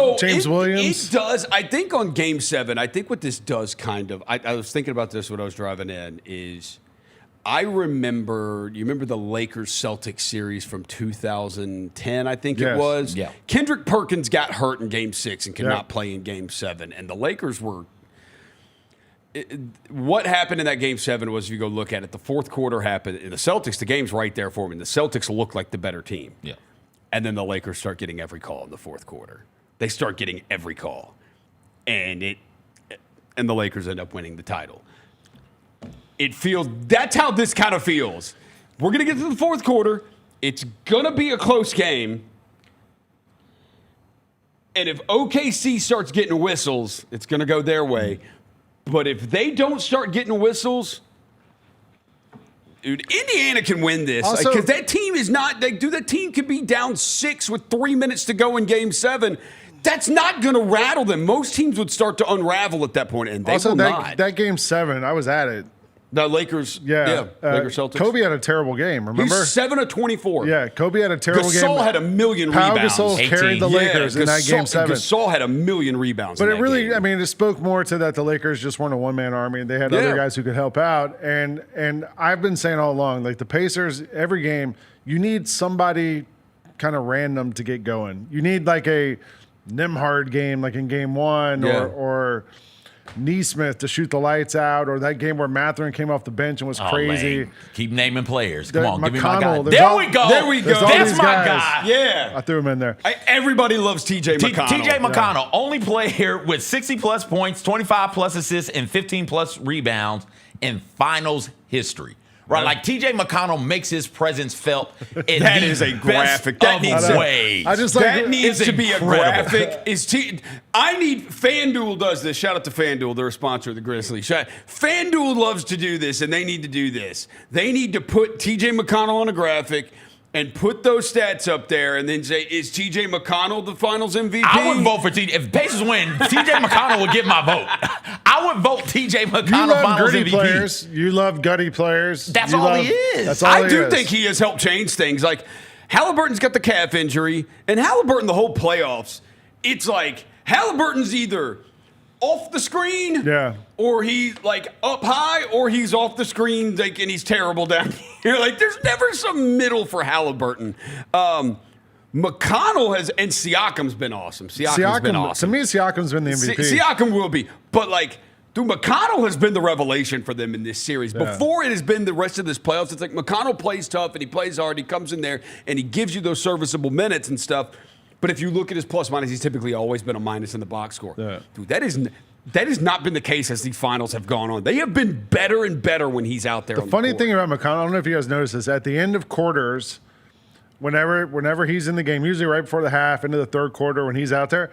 S20: Williams.
S2: It does. I think on Game 7, I think what this does kind of. I was thinking about this when I was driving in. Is I remember. You remember the Lakers-Celtics series from 2010? I think it was.
S1: Yeah.
S2: Kendrick Perkins got hurt in Game 6 and could not play in Game 7, and the Lakers were. What happened in that Game 7 was, if you go look at it, the fourth quarter happened. In the Celtics, the game's right there for me. The Celtics looked like the better team.
S1: Yeah.
S2: And then the Lakers start getting every call in the fourth quarter. They start getting every call. And the Lakers end up winning the title. That's how this kind of feels. We're going to get to the fourth quarter. It's going to be a close game. And if OKC starts getting whistles, it's going to go their way. But if they don't start getting whistles, dude, Indiana can win this because that team is not. That team could be down 6 with 3 minutes to go in Game 7. That's not going to rattle them. Most teams would start to unravel at that point, and they will not.
S20: That Game 7, I was at it.
S2: The Lakers, Lakers Celtics.
S20: Kobe had a terrible game. Remember,
S2: he's 7 of 24.
S20: Yeah, Kobe had a terrible game.
S2: Gasol had a million rebounds.
S20: Gasol carried the Lakers in that Game 7.
S2: Gasol had a million rebounds.
S20: But
S2: in that game.
S20: I mean, it spoke more to that the Lakers just weren't a one-man army. They had other guys who could help out. And I've been saying all along, like the Pacers, every game, you need somebody kind of random to get going. You need like a Nembhard game, like in Game 1, or Neesmith to shoot the lights out, or that game where Mathurin came off the bench and was crazy.
S1: Man. Keep naming players. Come on, give me my guy.
S20: There
S1: we go.
S20: That's
S1: my guy.
S2: Yeah.
S20: I threw him in there.
S2: Everybody loves TJ McConnell.
S1: TJ McConnell, only player with 60-plus points, 25-plus assists, and 15-plus rebounds in finals history. Right, like TJ McConnell makes his presence felt.
S2: That is a graphic. That needs to be a graphic. I need FanDuel does this. Shout out to FanDuel. They're a sponsor of the Grizzlies. FanDuel loves to do this, and they need to do this. They need to put TJ McConnell on a graphic and put those stats up there and then say, is TJ McConnell the finals MVP?
S1: I would vote for TJ. If Pacers win, TJ McConnell would get my vote. I would vote TJ McConnell finals MVP.
S20: Players. You love gutty players.
S1: That's all he is.
S20: That's all
S2: I do think he has helped change things. Like, Halliburton's got the calf injury, and Halliburton the whole playoffs, it's like Halliburton's either off the screen, or he's like up high, or he's off the screen, like, and he's terrible down here. Like, there's never some middle for Halliburton. McConnell has, and Siakam's been awesome. Siakam's been awesome.
S20: To me, Siakam's been the MVP.
S2: Siakam will be, but like, dude, McConnell has been the revelation for them in this series. Before it has been the rest of this playoffs. It's like McConnell plays tough and he plays hard. He comes in there and he gives you those serviceable minutes and stuff. But if you look at his plus minus, he's typically always been a minus in the box score. Dude, that has not been the case as these finals have gone on. They have been better and better when he's out there.
S20: The funny thing about McConnell, I don't know if you guys noticed this, at the end of quarters, whenever he's in the game, usually right before the half, into the third quarter when he's out there,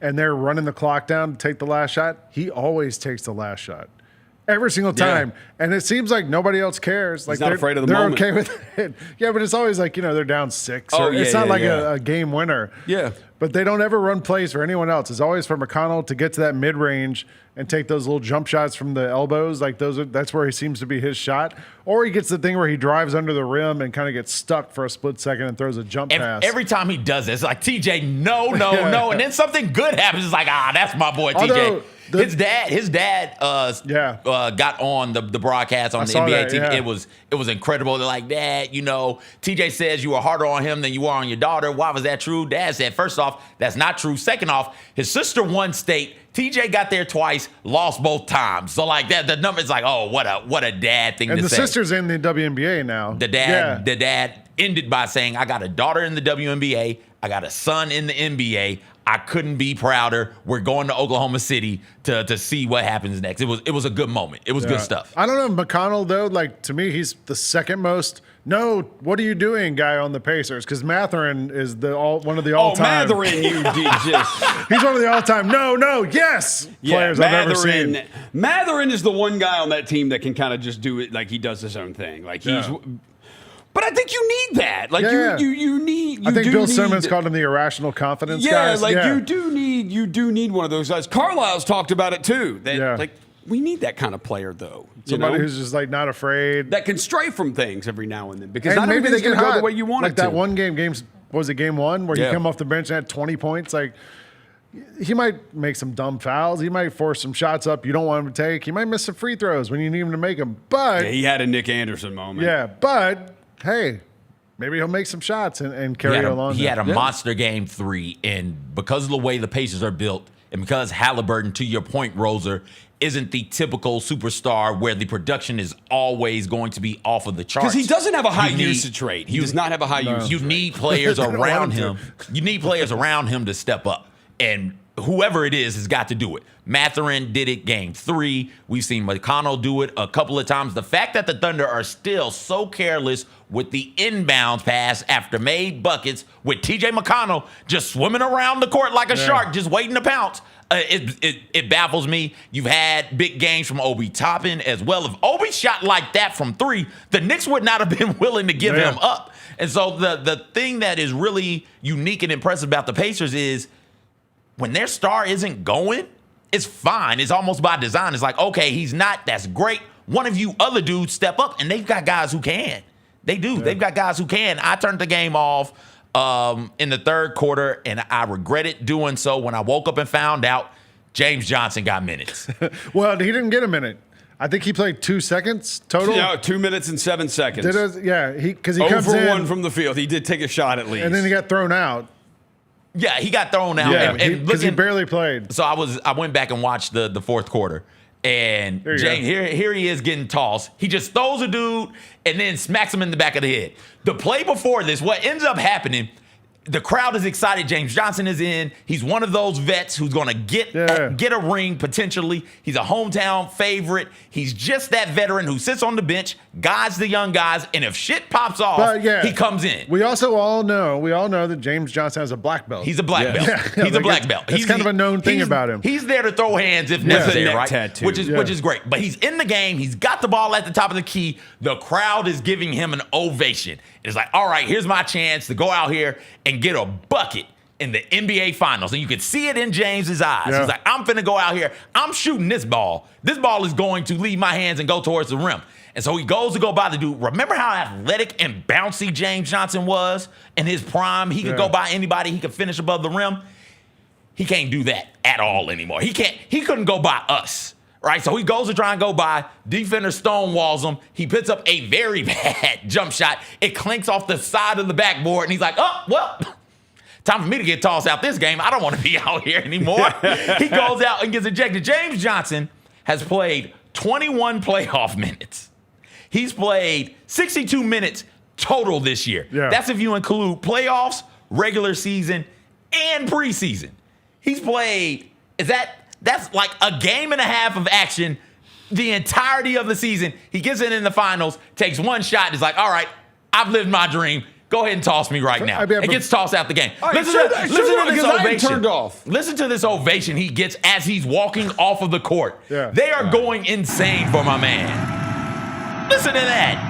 S20: and they're running the clock down to take the last shot, he always takes the last shot. Every single time. And it seems like nobody else cares. Like,
S2: he's not afraid of the moment.
S20: They're okay with it. Yeah, but it's always like, they're down 6. It's not like a game winner.
S2: Yeah.
S20: But they don't ever run plays for anyone else. It's always for McConnell to get to that mid-range and take those little jump shots from the elbows. Like, that's where he seems to be his shot. Or he gets the thing where he drives under the rim and kind of gets stuck for a split second and throws a jump pass.
S1: Every time he does it, it's like, TJ, no. And then something good happens. It's like, that's my boy, TJ. His dad got on the broadcast on the NBA TV.
S20: Yeah.
S1: It was incredible. They're like, Dad, TJ says you were harder on him than you were on your daughter. Why was that true? Dad said, first off, that's not true. Second off, his sister won state. TJ got there twice, lost both times. So like that, the number is like, oh, what a dad thing to say.
S20: And the sister's in the WNBA now.
S1: The dad ended by saying, I got a daughter in the WNBA. I got a son in the NBA. I couldn't be prouder. We're going to Oklahoma City to see what happens next. It was a good moment. It was good stuff.
S20: I don't know, McConnell, though, like, to me, he's the second most, no, what are you doing guy on the Pacers? Because Mathurin is one of the all-time.
S2: Oh, Mathurin, you just.
S20: He's one of the all-time, yes players I've ever seen.
S2: Mathurin is the one guy on that team that can kind of just do it like he does his own thing. Like he's. But I think you need that. Like you need.
S20: I think Bill Simmons called him the irrational confidence guys.
S2: You do need one of those guys. Carlisle's talked about it too. Like we need that kind of player though.
S20: Somebody who's just like not afraid.
S2: That can stray from things every now and then because
S20: and
S2: not
S20: maybe they
S2: can go the way you want
S20: like
S2: it to.
S20: Like that one game, was it game one where you come off the bench and had 20 points? Like he might make some dumb fouls. He might force some shots up you don't want him to take. He might miss some free throws when you need him to make them. But
S2: he had a Nick Anderson moment.
S20: Yeah, but. Hey, maybe he'll make some shots and carry it along.
S1: He had a monster game 3, and because of the way the Pacers are built, and because Halliburton, to your point, Roser, isn't the typical superstar where the production is always going to be off of the charts.
S2: Because he doesn't have a high usage rate. He does not have a high usage rate.
S1: You need players around him. You need players around him to step up. And whoever it is has got to do it. Mathurin did it game 3. We've seen McConnell do it a couple of times. The fact that the Thunder are still so careless with the inbound pass after made buckets with TJ McConnell just swimming around the court like a shark, just waiting to pounce, it baffles me. You've had big games from Obi Toppin as well. If Obi shot like that from 3, the Knicks would not have been willing to give him up. And so the thing that is really unique and impressive about the Pacers is when their star isn't going, it's fine. It's almost by design. It's like, okay, he's not. That's great. One of you other dudes step up, and they've got guys who can. They do. Yeah. They've got guys who can. I turned the game off in the third quarter, and I regretted doing so when I woke up and found out James Johnson got minutes.
S20: Well, he didn't get a minute. I think he played 2 seconds total.
S2: Yeah, 2 minutes and 7 seconds.
S20: Because he
S2: 0
S20: comes
S2: for
S20: in
S2: 1 from the field. He did take a shot at least.
S20: And then he got thrown out.
S1: Yeah, he got thrown out.
S20: Yeah, because he barely played.
S1: So I went back and watched the fourth quarter. And James, here he is getting tossed. He just throws a dude and then smacks him in the back of the head. The play before this, what ends up happening, the crowd is excited. James Johnson is in. He's one of those vets who's going to get a ring potentially. He's a hometown favorite. He's just that veteran who sits on the bench, guides the young guys, and if shit pops off, he comes in.
S20: We also all know that James Johnson has a black belt.
S1: He's a black belt. He's a black belt.
S20: It's kind of a known thing about him.
S1: He's there to throw hands if necessary, right?
S2: Tattoo.
S1: Which is great. But he's in the game. He's got the ball at the top of the key. The crowd is giving him an ovation. It's like, all right, here's my chance to go out here and get a bucket in the NBA Finals. And you can see it in James's eyes. He's like, I'm finna go out here. I'm shooting this ball. This ball is going to leave my hands and go towards the rim. And so he goes to go by the dude. Remember how athletic and bouncy James Johnson was in his prime? He could go by anybody. He could finish above the rim. He can't do that at all anymore. He couldn't go by us. Right, so he goes to try and go by. Defender stonewalls him. He puts up a very bad jump shot. It clinks off the side of the backboard, and he's like, oh, well, time for me to get tossed out this game. I don't want to be out here anymore. He goes out and gets ejected. James Johnson has played 21 playoff minutes. He's played 62 minutes total this year. That's if you include playoffs, regular season, and preseason. He's played, that's like a game and a half of action the entirety of the season. He gets in the finals, takes one shot, and is like, all right, I've lived my dream. Go ahead and toss me right now. And gets tossed out the game. Listen to this ovation.
S2: Turned off.
S1: Listen to this ovation he gets as he's walking off of the court. They are going insane for my man. Listen to that.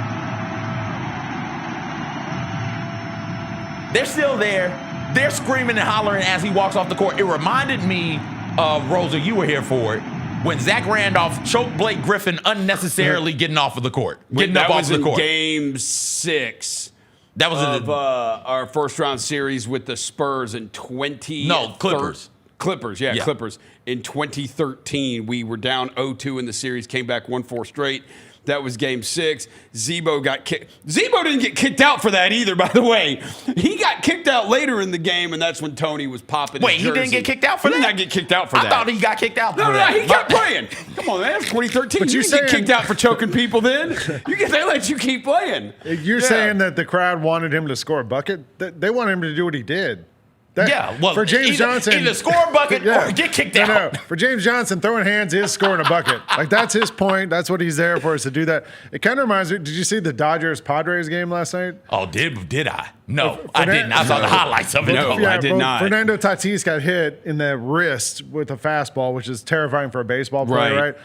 S1: They're still there. They're screaming and hollering as he walks off the court. It reminded me Rosa, you were here for it, when Zach Randolph choked Blake Griffin unnecessarily getting off of the court. Getting up off the court.
S2: Game 6
S1: that was
S2: of our first round series with the Spurs in 20.
S1: No, Clippers.
S2: Clippers, yeah, Clippers. In 2013, we were down 0-2 in the series, came back 1-4 straight. That was game 6. Zebo got kicked. Zebo didn't get kicked out for that either, by the way. He got kicked out later in the game, and that's when Tony was popping his jersey.
S1: He didn't get kicked out for that?
S2: He did not get kicked out for that.
S1: I thought he got kicked out for
S2: No,
S1: that.
S2: he kept playing. Come on, man. That's 2013.
S20: But
S2: you didn't get kicked out for choking people then. They let you keep playing.
S20: You're saying that the crowd wanted him to score a bucket? They wanted him to do what he did.
S1: For
S20: James Johnson,
S1: either score a bucket or get kicked out.
S20: No, for James Johnson, throwing hands is scoring a bucket. Like, that's his point. That's what he's there for, is to do that. It kind of reminds me. Did you see the Dodgers-Padres game last night?
S1: Oh, did I? No, I didn't. I saw the highlights of it.
S2: No, I did not.
S20: Fernando Tatis got hit in the wrist with a fastball, which is terrifying for a baseball player,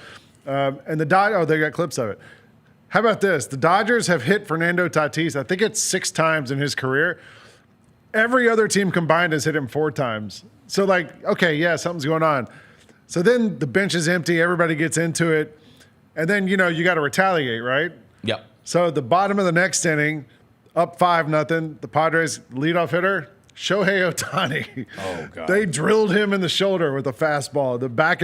S20: right? And the Dodgers, they got clips of it. How about this? The Dodgers have hit Fernando Tatis, I think it's 6 times in his career. Every other team combined has hit him 4 times. So, okay, yeah, something's going on. So then the bench is empty. Everybody gets into it. And then, you got to retaliate, right?
S1: Yep.
S20: So the bottom of the next inning, up 5-0, the Padres leadoff hitter, Shohei Ohtani.
S2: Oh, God.
S20: They drilled him in the shoulder with a fastball, the back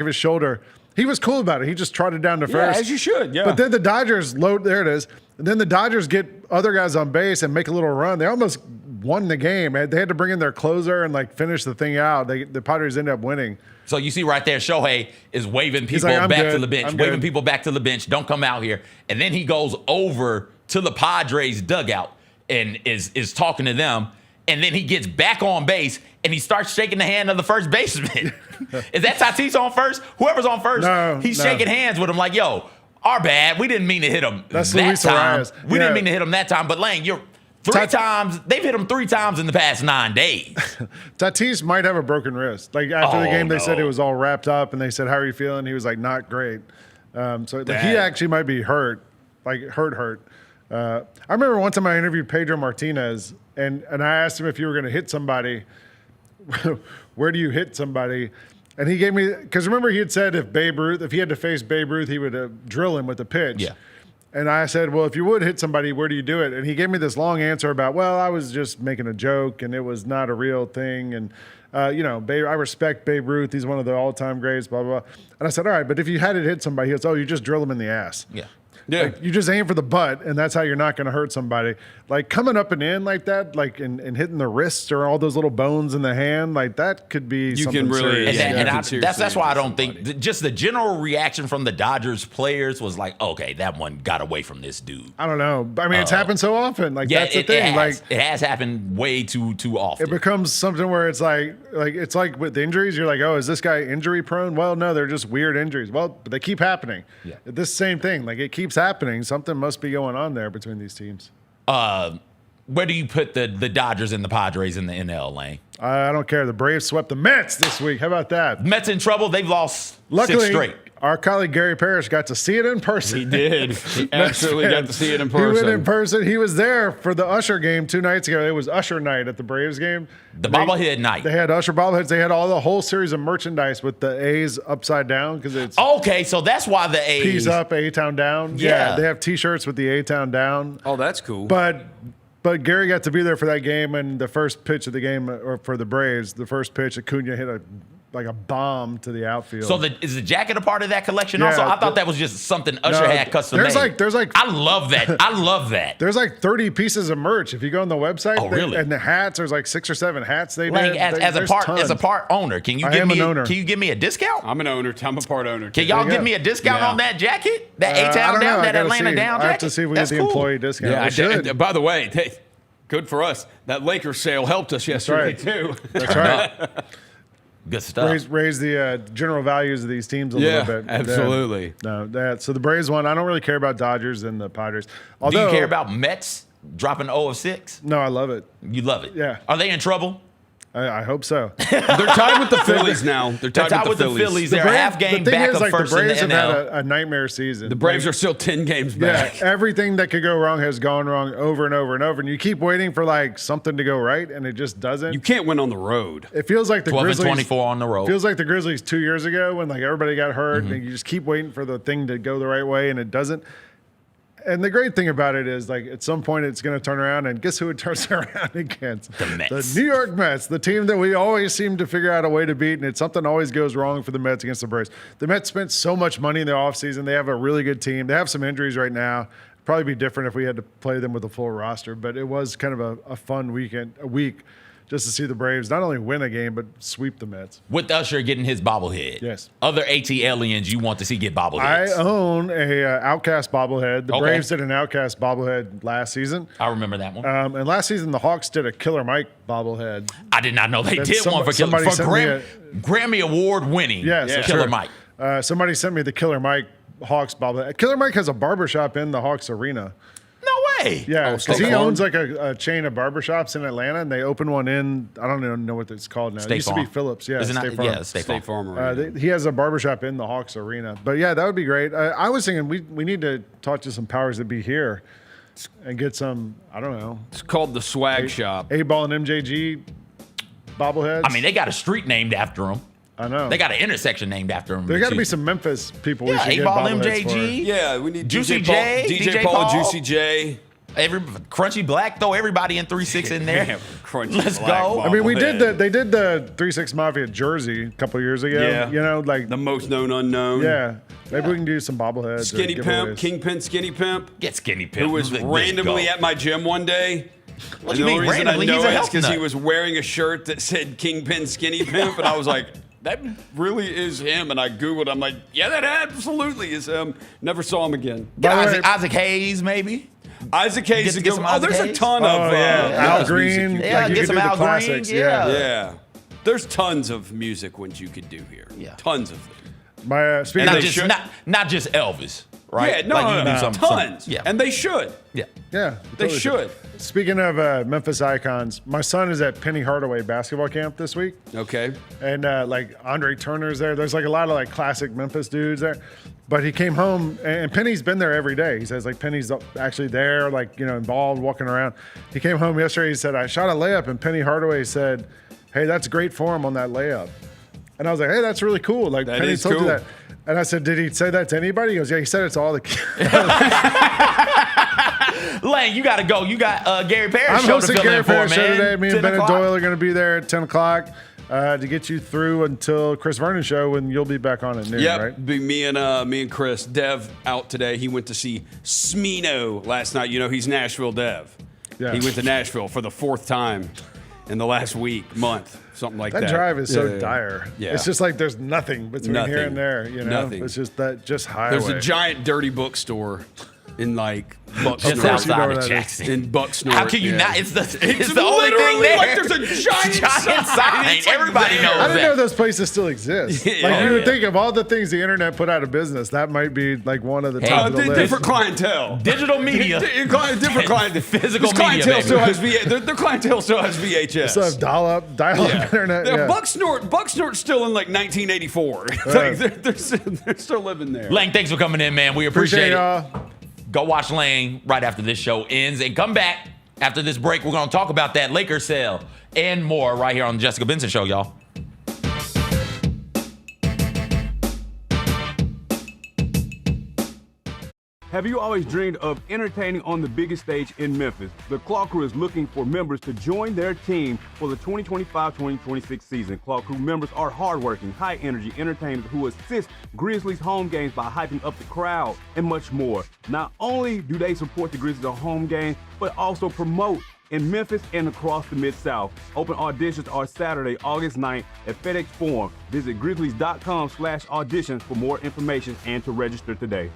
S20: of his shoulder. He was cool about it. He just trotted down to first.
S2: Yeah, as you should, yeah.
S20: But then the Dodgers there it is. And then the Dodgers get other guys on base and make a little run. They almost won the game. They had to bring in their closer and finish the thing out. The Padres ended up winning.
S1: So you see right there, Shohei is waving people
S20: like,
S1: back to the bench, waving people back to the bench. Don't come out here. And then he goes over to the Padres dugout and is talking to them. And then he gets back on base and he starts shaking the hand of the first baseman. Is that Tatis on first? Whoever's on first, he's shaking hands with him like, yo, our bad. We didn't mean to hit him
S20: That's
S1: that
S20: Luis
S1: time.
S20: Arias.
S1: We didn't mean to hit him that time. But Lane, you're 3 times. They've hit him 3 times in the past 9 days.
S20: Tatis might have a broken wrist. After the game, they said it was all wrapped up, and they said, "How are you feeling?" He was like, "Not great." He actually might be hurt, hurt. I remember one time I interviewed Pedro Martinez, and I asked him if you were going to hit somebody, where do you hit somebody? And he gave me, because remember he had said if he had to face Babe Ruth, he would drill him with a pitch.
S1: Yeah.
S20: And I said, well, if you would hit somebody, where do you do it? And he gave me this long answer about, well, I was just making a joke and it was not a real thing. And, I respect Babe Ruth. He's one of the all-time greats, blah, blah, blah. And I said, all right, but if you had to hit somebody, he goes, oh, you just drill them in the ass.
S1: Yeah.
S2: Yeah.
S20: You just aim for the butt, and that's how you're not going to hurt somebody. Coming up and in like that, and hitting the wrist or all those little bones in the hand, that could be something serious.
S1: That's why I don't think just the general reaction from the Dodgers players was like, okay, that one got away from this dude.
S20: I don't know. I mean, it's happened so often. That's the thing.
S1: It has happened way too often.
S20: It becomes something where it's it's like with injuries. You're like, oh, is this guy injury prone? Well, no, they're just weird injuries. Well, but they keep happening.
S1: Yeah.
S20: This same thing. It keeps happening. Something must be going on there between these teams.
S1: Where do you put the Dodgers and the Padres in the NL, Lane?
S20: I don't care. The Braves swept the Mets this week. How about that?
S1: Mets in trouble. They've lost
S20: Luckily,
S1: 6 straight.
S20: Our colleague Gary Parrish got to see it in person.
S2: He did. He absolutely got to see it in person.
S20: He went in person. He was there for the Usher game 2 nights ago. It was Usher night at the Braves game.
S1: Bobblehead night.
S20: They had Usher bobbleheads. They had the whole series of merchandise with the A's upside down because it's
S1: okay. So that's why the A's
S20: P's up, A-Town down.
S1: Yeah,
S20: they have T-shirts with the A-Town down.
S2: Oh, that's cool.
S20: But Gary got to be there for that game, and the first pitch of the game, or for the Braves, the first pitch, Acuna hit a bomb to the outfield.
S1: So is the jacket a part of that collection?
S20: Yeah,
S1: also, I thought that was just something Usher had custom made. I love that. I love that.
S20: There's 30 pieces of merch if you go on the website.
S1: Oh, really?
S20: And the hats, there's 6 or 7 hats they did.
S1: As a part owner, can you give me a discount?
S2: I'm an owner. I'm a part owner.
S1: Can y'all give me a discount on that jacket? That A-Town down, that Atlanta down jacket?
S20: I have to see if we get the employee discount.
S2: Yeah, I should. By the way, good for us. That Lakers sale helped us yesterday too.
S20: That's right.
S1: Good stuff.
S20: Raise the general values of these teams a little bit.
S2: Absolutely.
S20: So the Braves won. I don't really care about Dodgers and the Padres.
S1: Do you care about Mets dropping 0 of 6?
S20: No, I love it.
S1: You love it?
S20: Yeah.
S1: Are they in trouble?
S20: I hope so.
S2: They're tied with the Phillies now. They're tied with the Phillies.
S1: They're a half game back of first
S20: the Braves
S1: in the NL.
S20: have had a nightmare season.
S2: The Braves are still 10 games back.
S20: Yeah, everything that could go wrong has gone wrong over and over and over. And you keep waiting for something to go right, and it just doesn't.
S2: You can't win on the road.
S20: It feels like the
S1: 12
S20: Grizzlies.
S1: and 24 on the road.
S20: Feels like the Grizzlies 2 years ago when everybody got hurt, and you just keep waiting for the thing to go the right way, and it doesn't. And the great thing about it is, like, at some point it's going to turn around, and guess who it turns around against?
S1: The Mets.
S20: The New York Mets, the team that we always seem to figure out a way to beat, and something always goes wrong for the Mets against the Braves. The Mets spent so much money in the offseason. They have a really good team. They have some injuries right now. Probably be different if we had to play them with a full roster, but it was kind of a fun week just to see the Braves not only win a game, but sweep the Mets.
S1: With Usher getting his bobblehead.
S20: Yes.
S1: Other ATLians you want to see get bobbleheads.
S20: I own a Outcast bobblehead. The Braves did an Outcast bobblehead last season.
S1: I remember that one.
S20: And last season, the Hawks did a Killer Mike bobblehead.
S1: I did not know they did one for Grammy Award winning Killer Mike.
S20: Somebody sent me the Killer Mike Hawks bobblehead. Killer Mike has a barbershop in the Hawks arena.
S1: No way.
S20: Yeah, because he owns like a chain of barbershops in Atlanta, and they opened one in, I don't even know what it's called now.
S1: State
S20: it used
S1: Farm.
S20: to be Phillips. Yeah,
S1: Is it not?
S20: State Farm.
S1: Yeah, State Farm
S2: arena.
S20: He has a barbershop in the Hawks arena. But yeah, that would be great. I was thinking we need to talk to some powers that be here and get some, I don't know.
S2: It's called the Swag Shop.
S20: A-Ball and MJG bobbleheads.
S1: I mean, they got a street named after them.
S20: I know.
S1: They got an intersection named after them.
S20: There got to be some Memphis people.
S1: Yeah,
S20: we should get
S1: A-Ball,
S20: bobbleheads
S1: MJG.
S20: for.
S2: Yeah, we need
S1: Juicy
S2: DJ Paul, Juicy J.
S1: Crunchy Black, throw everybody in 3-6 in there.
S2: Let's
S1: go.
S20: I mean, they did the 3-6 Mafia jersey a couple years ago.
S2: Yeah.
S20: You know, like
S2: the most known unknown.
S20: Yeah. Maybe we can do some bobbleheads.
S2: Skinny Pimp, Kingpin Skinny Pimp.
S1: Get Skinny Pimp.
S2: Who was randomly at my gym one day.
S1: What
S2: and
S1: you
S2: the
S1: mean
S2: only reason I
S1: randomly?
S2: know
S1: He's a
S2: it is
S1: health
S2: because he
S1: nut.
S2: was wearing a shirt that said Kingpin Skinny Pimp, and I was like, that really is him. And I Googled, I'm like, yeah, that absolutely is him. Never saw him again.
S1: Get Isaac Hayes, maybe.
S2: Isaac Hayes is
S1: Get some Isaac
S2: there's
S1: Hayes.
S2: a ton of
S20: Al Green.
S1: Yeah,
S20: you
S1: get
S20: could
S1: some
S20: do the
S1: Al Green.
S20: classics.
S2: Yeah. There's tons of music ones you could do here.
S1: Yeah.
S2: Tons of them.
S20: My speaking
S1: Not
S20: of
S1: just not just Elvis, right?
S2: Yeah, no,
S1: Like you
S2: no,
S1: can do
S2: no.
S1: some-
S2: Tons.
S1: yeah.
S2: And they should.
S1: Yeah.
S20: Yeah,
S2: They
S20: totally
S2: should.
S20: Speaking of Memphis icons, my son is at Penny Hardaway basketball camp this week.
S2: Okay.
S20: And like Andre Turner's there. There's like a lot of like classic Memphis dudes there. But he came home, and Penny's been there every day. He says like Penny's actually there, like, you know, involved, walking around. He came home yesterday. He said, I shot a layup, and Penny Hardaway said, hey, that's great form on that layup. And I was like, hey, that's really cool. Like,
S2: That
S20: Penny
S2: is
S20: told
S2: cool.
S20: you that. And I said, did he say that to anybody? He goes, yeah, he said it to all the kids.
S1: Lane, you got to go. You got Gary Parrish
S20: I'm
S1: show to
S20: hosting
S1: fill
S20: Gary
S1: in for,
S20: Parrish show
S1: man.
S20: today. Me and
S1: 10
S20: Bennett
S1: o'clock.
S20: Doyle are going to be there at 10 o'clock to get you through until Chris Vernon show, and you'll be back on at noon,
S2: Yep.
S20: right?
S2: Be me and Chris. Dev out today. He went to see Smino last night. You know, he's Nashville Dev.
S20: Yeah.
S2: He went to Nashville for the 4th time in the last month, something like that.
S20: That drive is so
S2: Yeah.
S20: dire.
S2: Yeah.
S20: It's just like there's nothing between
S2: Nothing.
S20: here and there, you know?
S2: Nothing.
S20: It's just highway.
S2: There's a giant dirty bookstore in like
S1: Just
S2: Bucksnort.
S1: outside of Jackson.
S2: In Bucksnort.
S1: How can you
S2: yeah.
S1: not? It's the only thing
S2: literally
S1: there.
S2: like there's a giant sign. It's like
S1: Everybody
S2: there.
S1: knows
S20: I didn't
S1: that.
S20: know those places still exist.
S2: Yeah.
S20: Like, you would
S1: Yeah.
S20: think of all the things the internet put out of business, that might be like one of the top of the list.
S2: Different clientele.
S1: Digital media.
S2: Different clientele.
S1: Physical
S2: This
S1: media,
S2: clientele
S1: baby.
S2: still has their clientele still has VHS.
S20: Still have dial-up internet.
S2: Yeah,
S20: Yeah.
S2: Bucksnort's still in like 1984. Like they're still living there.
S1: Lane, thanks for coming in, man. We appreciate it.
S20: y'all.
S1: Go watch Lane right after this show ends and come back after this break. We're going to talk about that Lakers sale and more right here on the Jessica Benson Show, y'all.
S4: Have you always dreamed of entertaining on the biggest stage in Memphis? The Claw Crew is looking for members to join their team for the 2025-2026 season. Claw Crew members are hardworking, high-energy entertainers who assist Grizzlies home games by hyping up the crowd and much more. Not only do they support the Grizzlies at home games, but also promote in Memphis and across the Mid-South. Open auditions are Saturday, August 9th at FedEx Forum. Visit grizzlies.com/auditions for more information and to register today.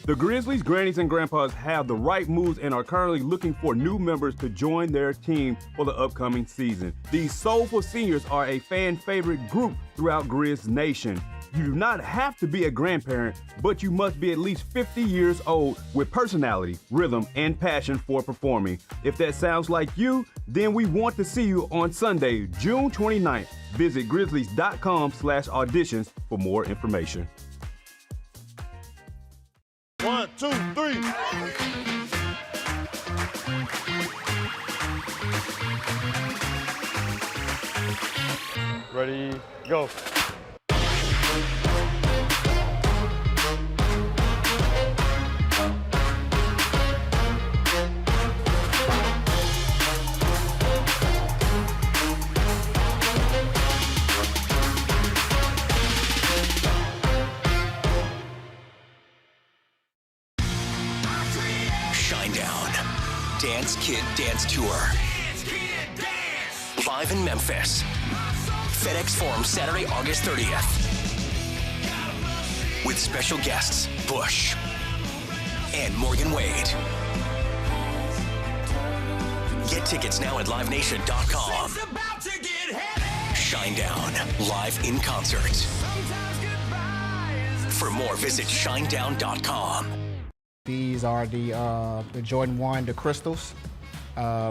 S4: The Grizzlies, Grannies, and Grandpas have the right moves and are currently looking for new members to join their team for the upcoming season. These soulful seniors are a fan favorite group throughout Grizz Nation. You do not have to be a grandparent, but you must be at least 50 years old with personality, rhythm, and passion for performing. If that sounds like you, then we want to see you on Sunday, June 29th. Visit grizzlies.com/auditions for more information.
S22: 1, 2, 3. Ready, go.
S5: Dance Kid Dance Tour. Live in Memphis. FedEx Forum, Saturday, August 30th. With special guests, Bush and Morgan Wade. Get tickets now at livenation.com. Shinedown, live in concert. For more, visit shinedown.com.
S19: These are the Jordan 1, the crystals.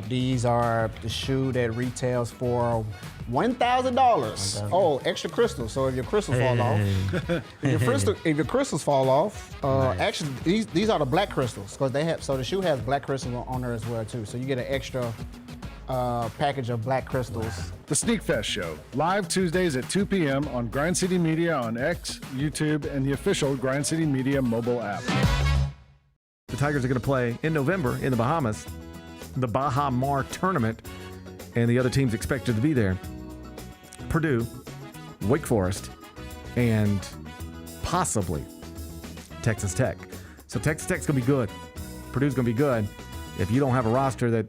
S19: These are the shoe that retails for $1,000. Oh, extra crystals. So if your crystals fall off, if your crystals fall off, actually these are the black crystals because they have. So the shoe has black crystals on there as well too. So you get an extra package of black crystals.
S20: The Sneak Fest Show, live Tuesdays at 2 p.m. on Grind City Media on X, YouTube, and the official Grind City Media mobile app.
S8: The Tigers are going to play in November in the Bahamas, the Baha Mar tournament, and the other teams expected to be there. Purdue, Wake Forest, and possibly Texas Tech. So Texas Tech's going to be good. Purdue's going to be good. If you don't have a roster that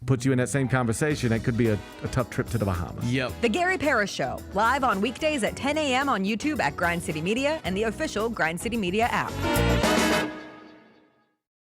S8: puts you in that same conversation, it could be a tough trip to the Bahamas.
S2: Yep.
S3: The Gary Parrish Show, live on weekdays at 10 a.m. on YouTube at Grind City Media and the official Grind City Media app.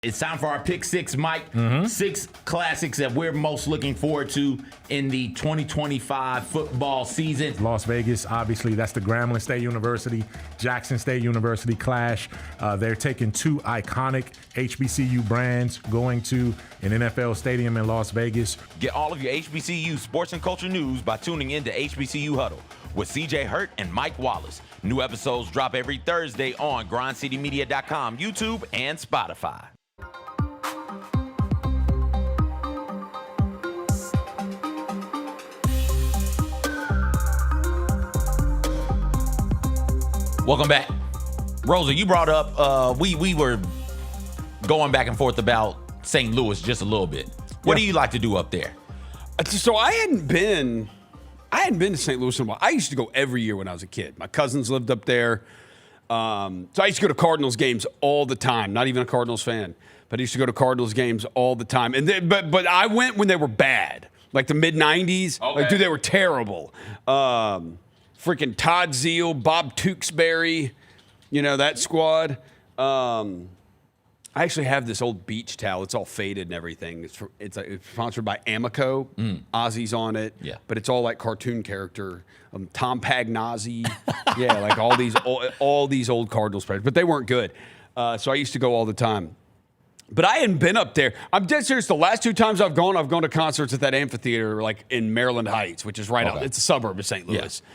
S1: It's time for our Pick Six, Mike. 6 classics that we're most looking forward to in the 2025 football season.
S13: Las Vegas, obviously, that's the Grambling State University, Jackson State University clash. They're taking 2 iconic HBCU brands going to an NFL stadium in Las Vegas.
S1: Get all of your HBCU sports and culture news by tuning in to HBCU Huddle with CJ Hurt and Mike Wallace. New episodes drop every Thursday on grindcitymedia.com, YouTube, and Spotify. Welcome back. Rosa, you brought up, we were going back and forth about St. Louis just a little bit. What do you like to do up there?
S2: So I hadn't been to St. Louis in a while. I used to go every year when I was a kid. My cousins lived up there. So I used to go to Cardinals games all the time. Not even a Cardinals fan, but I used to go to Cardinals games all the time. And then, but I went when they were bad, like the mid-'90s.
S1: Okay.
S2: Like, dude, they were terrible. Freaking Todd Zeal, Bob Tewksbury, that squad. I actually have this old beach towel. It's all faded and everything. It's sponsored by Amico. Ozzy's on it.
S1: Yeah.
S2: But it's all like cartoon character. Tom Pagnozzi. Yeah, like all these old Cardinals players. But they weren't good. So I used to go all the time. But I hadn't been up there. I'm dead serious. The last 2 times I've gone to concerts at that amphitheater, like in Maryland Heights, which is right out. It's a suburb of St. Louis.
S1: Yeah.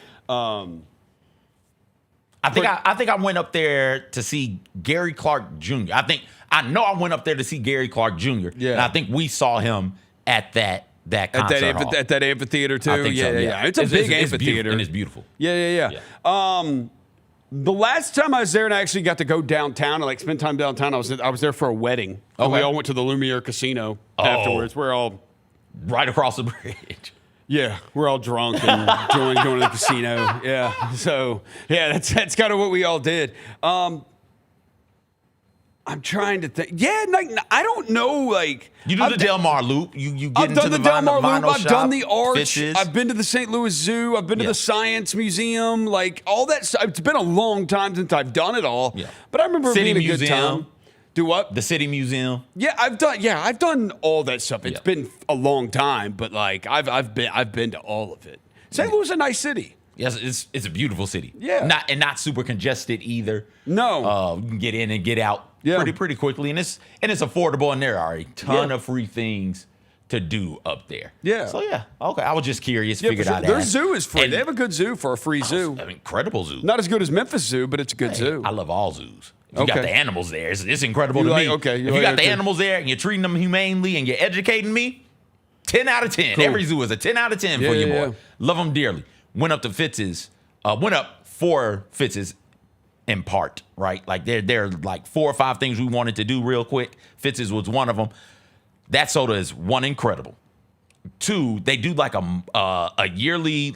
S1: I think I went up there to see Gary Clark Jr. I know I went up there to see Gary Clark Jr.
S2: Yeah.
S1: And I think we saw him at that concert hall.
S2: At that amphitheater too.
S1: I think so, yeah.
S2: It's a big amphitheater,
S1: and it's beautiful.
S2: Yeah. The last time I was there and I actually got to go downtown and spend time downtown, I was there for a wedding.
S1: Okay.
S2: And we all went to the Lumiere Casino afterwards. We're all
S1: right across the bridge.
S2: Yeah, we're all drunk and going to the casino. Yeah, so that's kind of what we all did. I'm trying to think. Yeah, I don't know.
S1: You do the Del Mar Loop. You get
S2: I've
S1: into
S2: done the
S1: the
S2: Del Mar
S1: vinyl
S2: Loop. I've
S1: shop,
S2: done the Arch.
S1: Fishes.
S2: I've been to the St. Louis Zoo. I've been to the Science Museum. All that stuff. It's been a long time since I've done it all. Yeah. But I remember
S1: City
S2: it being a
S1: Museum.
S2: good time. Do what?
S1: The City Museum.
S2: Yeah, I've done all that stuff. It's been a long time, but I've been to all of it. St. Louis is a nice city.
S1: Yes, it's a beautiful city.
S2: Yeah.
S1: Not super congested either.
S2: No.
S1: You can get in and get out pretty quickly, and it's affordable, and there are a ton of free things to do up there.
S2: Yeah.
S1: So okay. I was just curious. Figured out
S2: their zoo is free. They have a good zoo for a free zoo.
S1: An incredible zoo.
S2: Not as good as Memphis Zoo, but it's a good zoo.
S1: I love all zoos. If you got the animals there, it's incredible to me.
S2: Okay.
S1: If you got the animals there and you're treating them humanely and you're educating me, 10 out of 10. Cool. Every zoo is a 10 out of 10 for you, boy. Yeah. Love them dearly. Went up for Fitz's in part, right? Like there are like 4 or 5 things we wanted to do real quick. Fitz's was one of them. That soda is 1, incredible. 2, they do like a yearly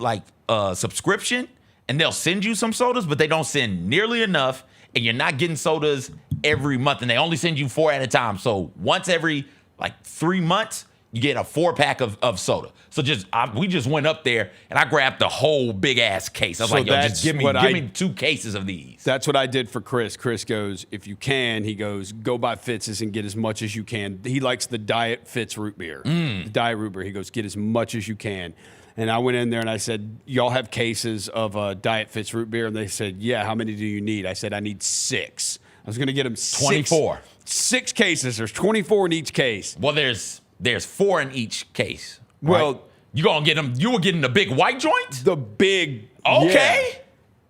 S1: subscription, and they'll send you some sodas, but they don't send nearly enough, and you're not getting sodas every month, and they only send you 4 at a time. So once every like 3 months, you get a 4-pack of soda. So we just went up there and I grabbed the whole big ass case. I was like, yo, just give me 2 cases of these.
S2: That's what I did for Chris. Chris goes, if you can, he goes, go by Fitz's and get as much as you can. He likes the Diet Fitz root beer. The Diet root beer. He goes, get as much as you can. And I went in there and I said, y'all have cases of Diet Fitz root beer? And they said, yeah, how many do you need? I said, I need 6. I was going to get them
S1: 24.
S2: 6 cases. There's 24 in each case.
S1: Well, there's 4 in each case.
S2: Well,
S1: right? You gonna get them? You were getting the big white joints?
S2: The big.
S1: Okay.
S2: Yeah.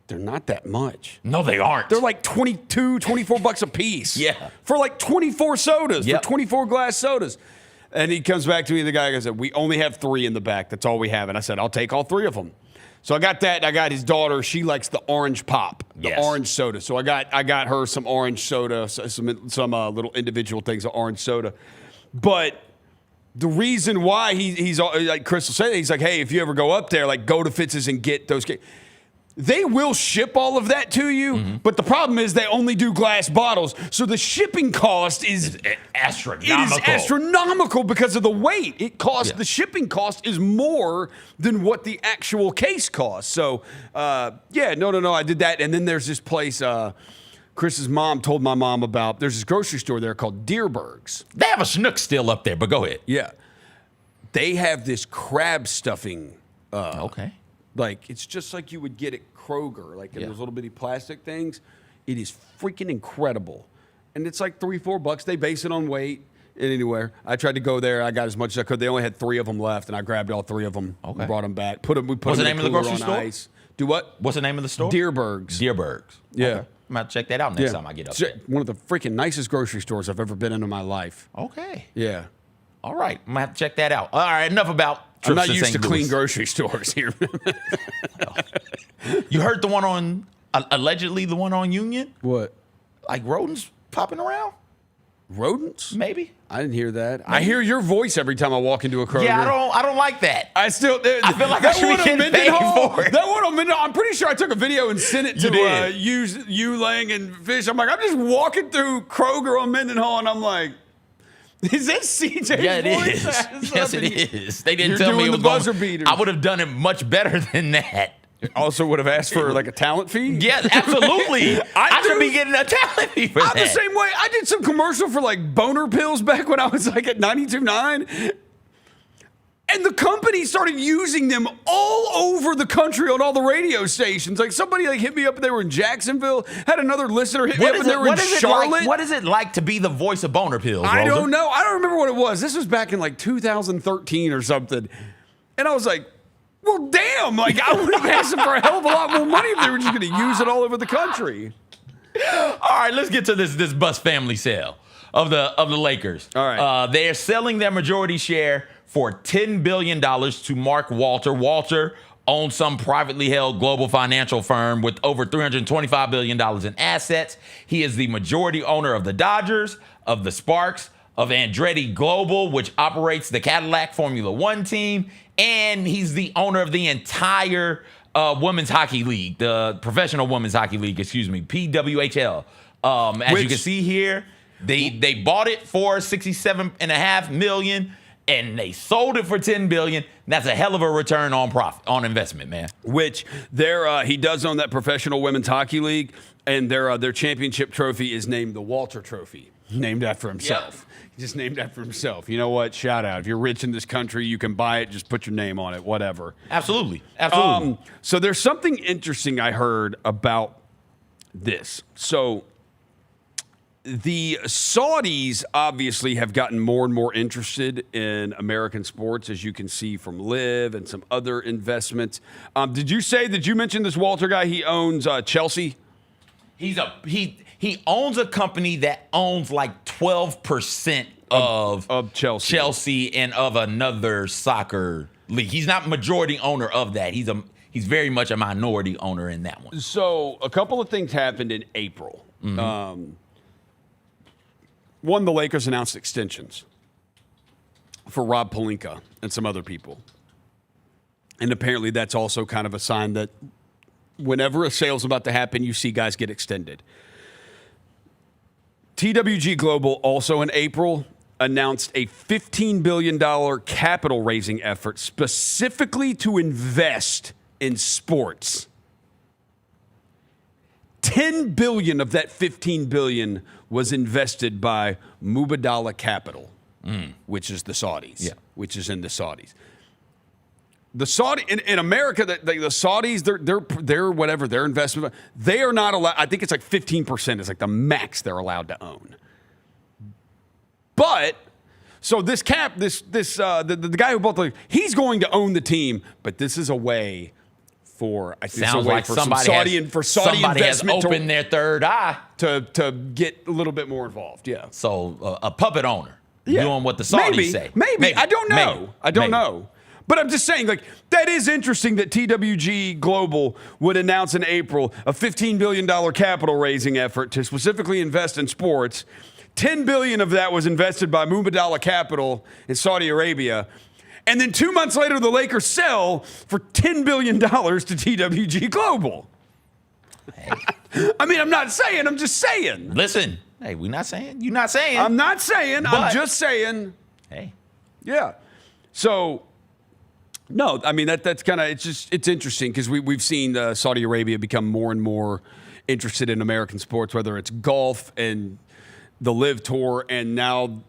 S2: They're not that much.
S1: No, they aren't.
S2: They're like $24 a piece.
S1: Yeah.
S2: For like 24 sodas.
S1: Yep.
S2: For 24 glass sodas. And he comes back to me, the guy goes, we only have 3 in the back. That's all we have. And I said, I'll take all 3 of them. So I got that, and I got his daughter. She likes the orange pop, the orange soda. So I got her some orange soda, some little individual things of orange soda. But the reason why he's like Crystal said, he's like, hey, if you ever go up there, like go to Fitz's and get those. They will ship all of that to you, but the problem is they only do glass bottles, so the shipping cost is
S1: astronomical.
S2: It is astronomical because of the weight. The shipping cost is more than what the actual case costs. So, no, I did that, and then there's this place. Chris's mom told my mom about. There's this grocery store there called Deerberg's.
S1: They have a Schnuck still up there, but go ahead.
S2: Yeah, they have this crab stuffing.
S1: Okay.
S2: Like, it's just like you would get at Kroger, like in those little bitty plastic things. It is freaking incredible. And it's like $3-4. They base it on weight and anywhere. I tried to go there. I got as much as I could. They only had 3 of them left, and I grabbed all 3 of them.
S1: Okay.
S2: Brought them back. We put
S1: What's
S2: them
S1: the
S2: in
S1: name of the grocery
S2: on
S1: store?
S2: Ice. Do what?
S1: What's the name of the store?
S2: Deerberg's.
S1: Deerberg's.
S2: Yeah.
S1: Okay. I'm going to check that out next time I get up there.
S2: One of the freaking nicest grocery stores I've ever been in my life.
S1: Okay.
S2: Yeah.
S1: All right. I'm going to have to check that out. All right. Enough about
S2: I'm
S1: trips
S2: not used
S1: St.
S2: to
S1: Louis.
S2: clean grocery stores here.
S1: You heard the one on, allegedly the one on Union?
S2: What?
S1: Like rodents popping around?
S2: Rodents?
S1: Maybe.
S2: I didn't hear that. I hear your voice every time I walk into a Kroger.
S1: Yeah, I don't like that.
S2: I feel like
S1: I should be getting paid for it.
S2: That one on Mendenhall, I'm pretty sure I took a video and sent it to you, Lang, and Fish. I'm like, I'm just walking through Kroger on Mendenhall, and I'm like, is that CJ's voice?
S1: Yes, it is. They didn't tell me it was
S2: the buzzer beater.
S1: I would have done it much better than that.
S2: Also would have asked for like a talent fee?
S1: Yes, absolutely. I should be getting a talent fee for that.
S2: I'm the same way. I did some commercial for like boner pills back when I was like at 92.9. And the company started using them all over the country on all the radio stations. Like somebody like hit me up, they were in Jacksonville. Had another listener hit me up, and they were in Charlotte.
S1: What is it like to be the voice of boner pills?
S2: I
S1: Rosa?
S2: don't know. I don't remember what it was. This was back in like 2013 or something. And I was like, well, damn. Like I would have asked them for a hell of a lot more money if they were just going to use it all over the country.
S1: All right, let's get to this bus family sale of the Lakers.
S2: All right.
S1: They are selling their majority share for $10 billion to Mark Walter. Walter owns some privately held global financial firm with over $325 billion in assets. He is the majority owner of the Dodgers, of the Sparks, of Andretti Global, which operates the Cadillac Formula One team, and he's the owner of the entire women's hockey league, the Professional Women's Hockey League, PWHL. As you can see here, they bought it for $67.5 million. And they sold it for $10 billion. That's a hell of a return on profit, on investment, man.
S2: Which he does own that Professional Women's Hockey League, and their championship trophy is named the Walter Trophy, named after himself.
S1: Yep.
S2: Just named after himself. You know what? Shout out. If you're rich in this country, you can buy it. Just put your name on it. Whatever.
S1: Absolutely.
S2: So there's something interesting I heard about this. So the Saudis obviously have gotten more and more interested in American sports, as you can see from Live and some other investments. Did you mention this Walter guy? He owns Chelsea.
S1: He owns a company that owns like 12% of Chelsea and of another soccer league. He's not majority owner of that. He's very much a minority owner in that one.
S2: So a couple of things happened in April. Mm-hmm. One, the Lakers announced extensions for Rob Pelinka and some other people. And apparently that's also kind of a sign that whenever a sale's about to happen, you see guys get extended. TWG Global also in April announced a $15 billion capital raising effort specifically to invest in sports. $10 billion of that $15 billion was invested by Mubadala Capital, which is the Saudis, which is in the Saudis. The Saudi in America, the Saudis, they're whatever their investment, they are not allowed. I think it's like 15% is like the max they're allowed to own. But so the guy who bought he's going to own the team, but this is a way for
S1: sounds like somebody has opened their third eye
S2: to get a little bit more involved. Yeah.
S1: So a puppet owner doing what the Saudis say.
S2: Maybe. I don't know. I don't know. But I'm just saying, like, that is interesting that TWG Global would announce in April a $15 billion capital raising effort to specifically invest in sports. $10 billion of that was invested by Mubadala Capital in Saudi Arabia. And then 2 months later, the Lakers sell for $10 billion to TWG Global.
S1: Hey.
S2: I mean, I'm not saying, I'm just saying.
S1: Listen, hey, we're not saying. You're not saying.
S2: I'm not saying. I'm just saying.
S1: Hey.
S2: Yeah. So, no, I mean, that's kind of, it's interesting because we've seen Saudi Arabia become more and more interested in American sports, whether it's golf and the Live Tour, and now,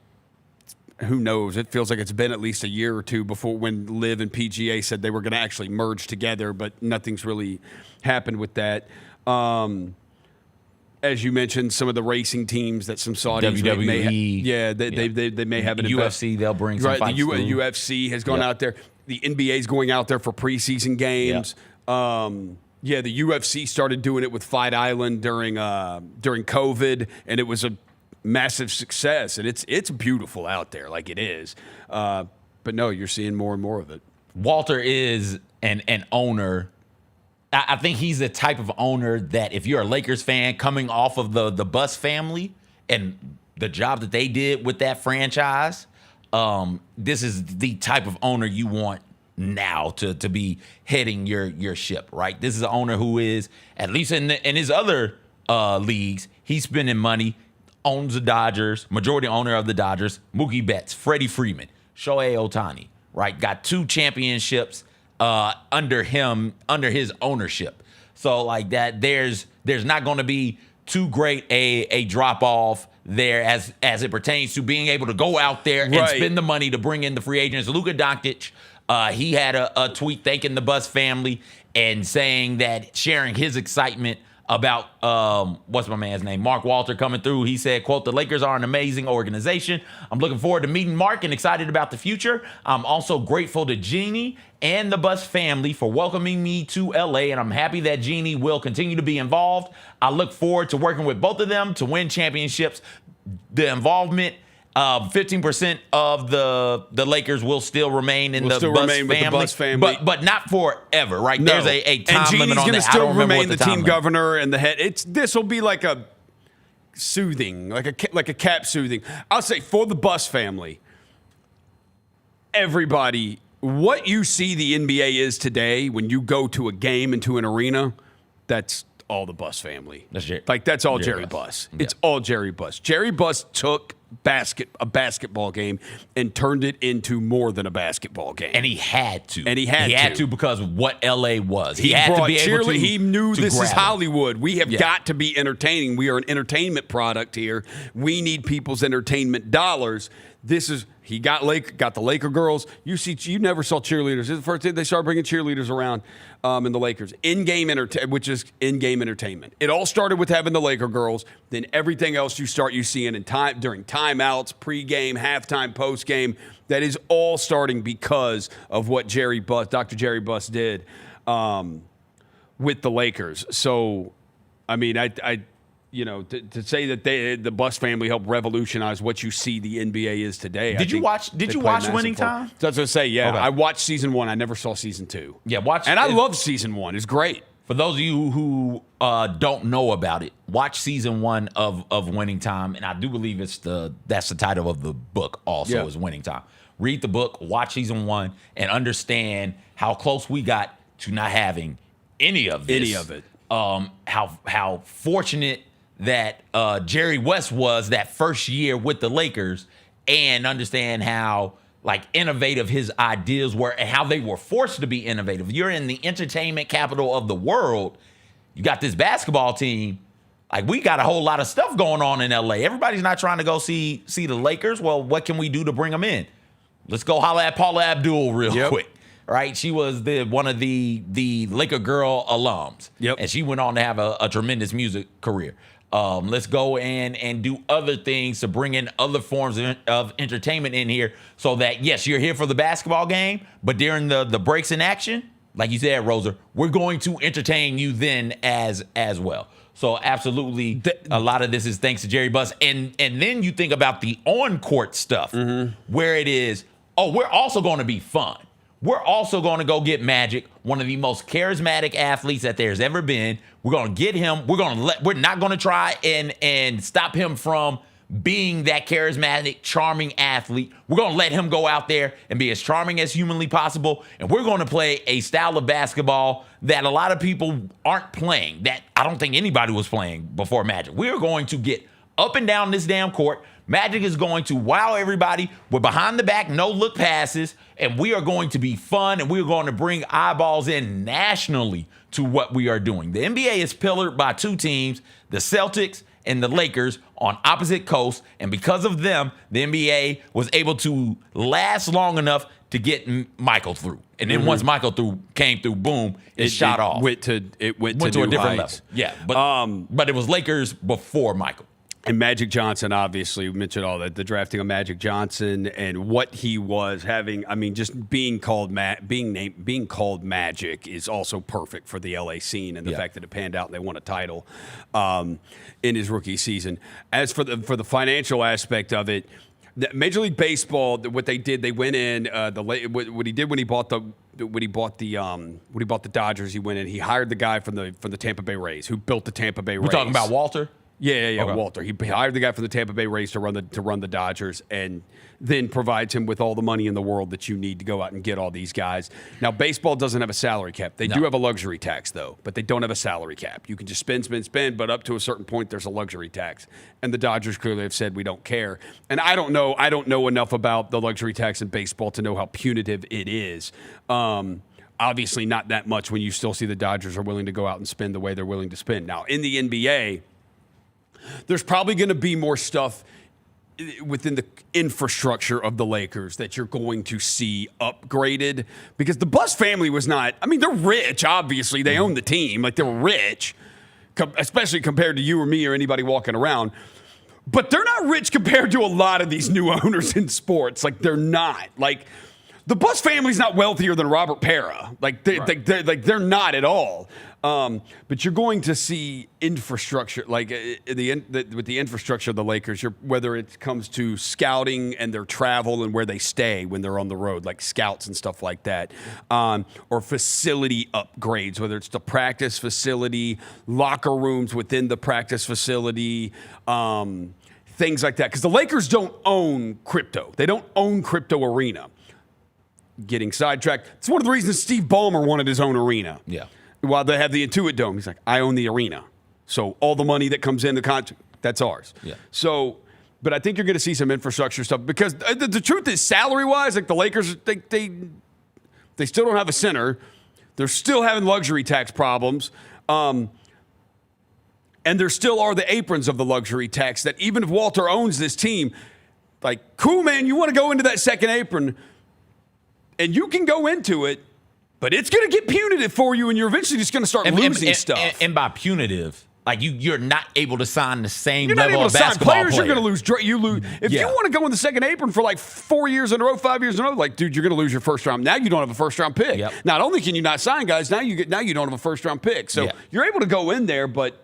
S2: who knows? It feels like it's been at least a year or two before when Live and PGA said they were going to actually merge together, but nothing's really happened with that. As you mentioned, some of the racing teams that some Saudis they may have an
S1: UFC. They'll bring some fights.
S2: The UFC has gone out there. The NBA is going out there for preseason games. Yep. The UFC started doing it with Fight Island during COVID, and it was a massive success, and it's beautiful out there, like it is. But no, you're seeing more and more of it.
S1: Walter is an owner. I think he's the type of owner that if you're a Lakers fan coming off of the Bus family and the job that they did with that franchise, this is the type of owner you want now to be heading your ship, right? This is an owner who is, at least in his other leagues, he's spending money, owns the Dodgers, majority owner of the Dodgers, Mookie Betts, Freddie Freeman, Shohei Ohtani, right? Got 2 championships under his ownership. So like that, there's not going to be too great a drop off there as it pertains to being able to go out there and spend the money to bring in the free agents. Luka Doncic, he had a tweet thanking the Bus family and saying that, sharing his excitement about what's my man's name, Mark Walter, coming through. He said, quote, "The Lakers are an amazing organization. I'm looking forward to meeting Mark and excited about the future. I'm also grateful to Jeannie and the Bus family for welcoming me to LA, and I'm happy that Jeannie will continue to be involved. I look forward to working with both of them to win championships. The involvement, 15% of the Lakers will still remain in the Bus family, but not forever, right?
S2: No.
S1: There's a time
S2: and
S1: limit on that.
S2: Still I don't remember remain what the team governor and the head. This will be like a soothing, like a cap soothing. I'll say for the Bus family, everybody, what you see the NBA is today when you go to a game into an arena, that's all the Bus family. That's all Jerry Buss. Yeah. It's all Jerry Buss. Jerry Buss took a basketball game and turned it into more than a basketball game.
S1: And he had to.
S2: He had to
S1: because of what LA was.
S2: He
S1: had
S2: to
S1: be able to.
S2: He knew this is Hollywood.
S1: It.
S2: We have got to be entertaining. We are an entertainment product here. We need people's entertainment dollars. He got the Laker girls. You never saw cheerleaders. This is the first day they started bringing cheerleaders around in the Lakers. Which is in-game entertainment. It all started with having the Laker girls. Then everything else you seeing during timeouts, pregame, halftime, postgame. That is all starting because of what Dr. Jerry Buss did with the Lakers. So, I mean, to say that the Buss family helped revolutionize what you see the NBA is today.
S1: Did you watch Winning Time?
S2: That's what I say. Yeah, okay. I watched season 1. I never saw season 2.
S1: Yeah,
S2: I love season 1. It's great.
S1: For those of you who don't know about it, watch season 1 of Winning Time, and I do believe that's the title of the book. Also, is Winning Time. Read the book, watch season 1, and understand how close we got to not having any of this.
S2: Any of it.
S1: How fortunate that Jerry West was that first year with the Lakers, and understand how like innovative his ideas were and how they were forced to be innovative. You're in the entertainment capital of the world. You got this basketball team. Like, we got a whole lot of stuff going on in LA. Everybody's not trying to go see the Lakers. Well, what can we do to bring them in? Let's go holler at Paula Abdul real quick. Right? She was one of the Laker girl alums. Yep. And she went on to have a tremendous music career. Let's go and do other things to bring in other forms of entertainment in here so that, yes, you're here for the basketball game, but during the breaks in action, like you said, Rosa, we're going to entertain you then as well. So absolutely, a lot of this is thanks to Jerry Buss. And then you think about the on-court stuff where it is, we're also going to be fun. We're also going to go get Magic, one of the most charismatic athletes that there's ever been. We're going to get him. We're not going to try and stop him from being that charismatic, charming athlete. We're going to let him go out there and be as charming as humanly possible. And we're going to play a style of basketball that a lot of people aren't playing, that I don't think anybody was playing before Magic. We're going to get up and down this damn court. Magic is going to wow everybody with behind the back, no look passes, and we are going to be fun, and we're going to bring eyeballs in nationally to what we are doing. The NBA is pillared by two teams, the Celtics and the Lakers, on opposite coasts, and because of them, the NBA was able to last long enough to get Michael through. And then once Michael came through, boom, it shot off.
S2: Went to a
S1: different
S2: heights.
S1: level. Yeah, but it was Lakers before Michael.
S2: And Magic Johnson, obviously, we mentioned all that, the drafting of Magic Johnson and what he was having. I mean, just being called Magic is also perfect for the LA scene, and the fact that it panned out and they won a title in his rookie season. As for the financial aspect of it, Major League Baseball, what they did, they went in. What he did when he bought the Dodgers, he went in. He hired the guy from the Tampa Bay Rays who built the Tampa Bay Rays.
S1: We're talking about Walter.
S2: Yeah,
S1: Okay.
S2: Walter. He hired the guy from the Tampa Bay Rays to run the Dodgers, and then provides him with all the money in the world that you need to go out and get all these guys. Now, baseball doesn't have a salary cap. They do have a luxury tax, though, but they don't have a salary cap. You can just spend, but up to a certain point, there's a luxury tax. And the Dodgers clearly have said, we don't care. And I don't know enough about the luxury tax in baseball to know how punitive it is. Obviously not that much when you still see the Dodgers are willing to go out and spend the way they're willing to spend. Now, in the NBA, there's probably going to be more stuff within the infrastructure of the Lakers that you're going to see upgraded, because the Buss family was not, I mean, they're rich, obviously. They own the team. Like, they're rich, especially compared to you or me or anybody walking around. But they're not rich compared to a lot of these new owners in sports. Like, they're not. Like, the Buss family's not wealthier than Robert Parra. Like, they're not at all. But you're going to see infrastructure, like with the infrastructure of the Lakers, whether it comes to scouting and their travel and where they stay when they're on the road, like scouts and stuff like that, or facility upgrades, whether it's the practice facility, locker rooms within the practice facility, things like that. Because the Lakers don't own crypto. They don't own Crypto Arena. Getting sidetracked. It's one of the reasons Steve Ballmer wanted his own arena. Yeah. While they have the Intuit Dome, he's like, I own the arena. So all the money that comes in the contract, that's ours. Yeah. So, but I think you're going to see some infrastructure stuff, because the truth is, salary-wise, like the Lakers, they still don't have a center. They're still having luxury tax problems. And there still are the aprons of the luxury tax that even if Walter owns this team, like, cool, man, you want to go into that second apron, and you can go into it, but it's going to get punitive for you, and you're eventually just going to start losing stuff.
S1: And by punitive, like you're not able to sign the same
S2: you're not
S1: level
S2: able
S1: of
S2: to sign
S1: basketball
S2: players.
S1: player.
S2: You're going to lose. You lose if you want to go in the second apron for like 4 years in a row, 5 years in a row. Like, dude, you're going to lose your first round. Now you don't have a first round pick. Yep. Not only can you not sign guys, now you don't have a first round pick. So you're able to go in there, but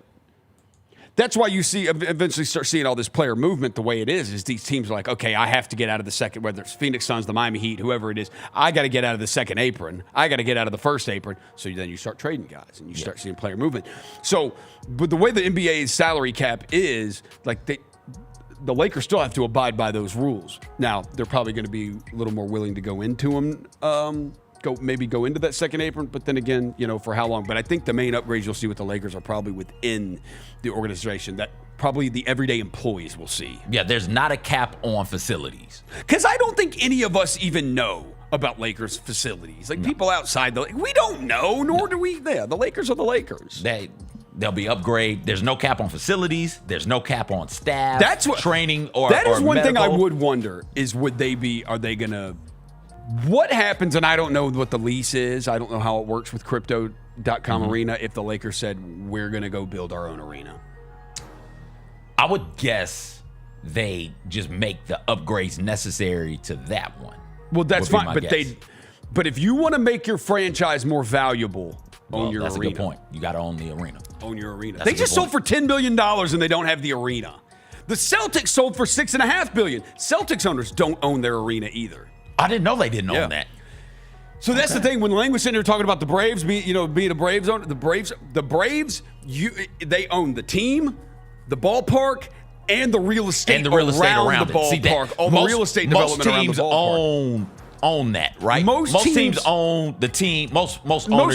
S2: that's why you eventually start seeing all this player movement the way it is these teams are like, okay, I have to get out of the second, whether it's Phoenix Suns, the Miami Heat, whoever it is, I got to get out of the second apron. I got to get out of the first apron. So then you start trading guys and you start seeing player movement. So, but the way the NBA's salary cap is, like, the Lakers still have to abide by those rules. Now, they're probably going to be a little more willing to go into them, go into that second apron, but then again, for how long? But I think the main upgrades you'll see with the Lakers are probably within the organization. That probably the everyday employees will see.
S1: Yeah, there's not a cap on facilities.
S2: Because I don't think any of us even know about Lakers facilities. Like people outside, we don't know, nor do we. Yeah, the Lakers are the Lakers.
S1: They'll be upgrade. There's no cap on facilities. There's no cap on staff.
S2: That's what
S1: training or
S2: that is
S1: or
S2: one thing I
S1: medical.
S2: would wonder is are they gonna? What happens? And I don't know what the lease is. I don't know how it works with Crypto.com Arena. If the Lakers said we're gonna go build our own arena,
S1: I would guess they just make the upgrades necessary to that one.
S2: Well, that's fine, but if you want to make your franchise more valuable, own your
S1: that's
S2: arena.
S1: That's a good point. You got to own the arena.
S2: Own your arena.
S1: That's
S2: they just sold for $10 billion and they don't have the arena. The Celtics sold for $6.5 billion. Celtics owners don't own their arena either.
S1: I didn't know they didn't own that.
S2: So that's the thing. When Lang was sitting there talking about the Braves, being a Braves owner, the Braves, they own the team, the ballpark, and the real estate, around the ballpark. All the real estate development around the ballpark.
S1: Most teams own that, right?
S2: Most teams
S1: own the team. Most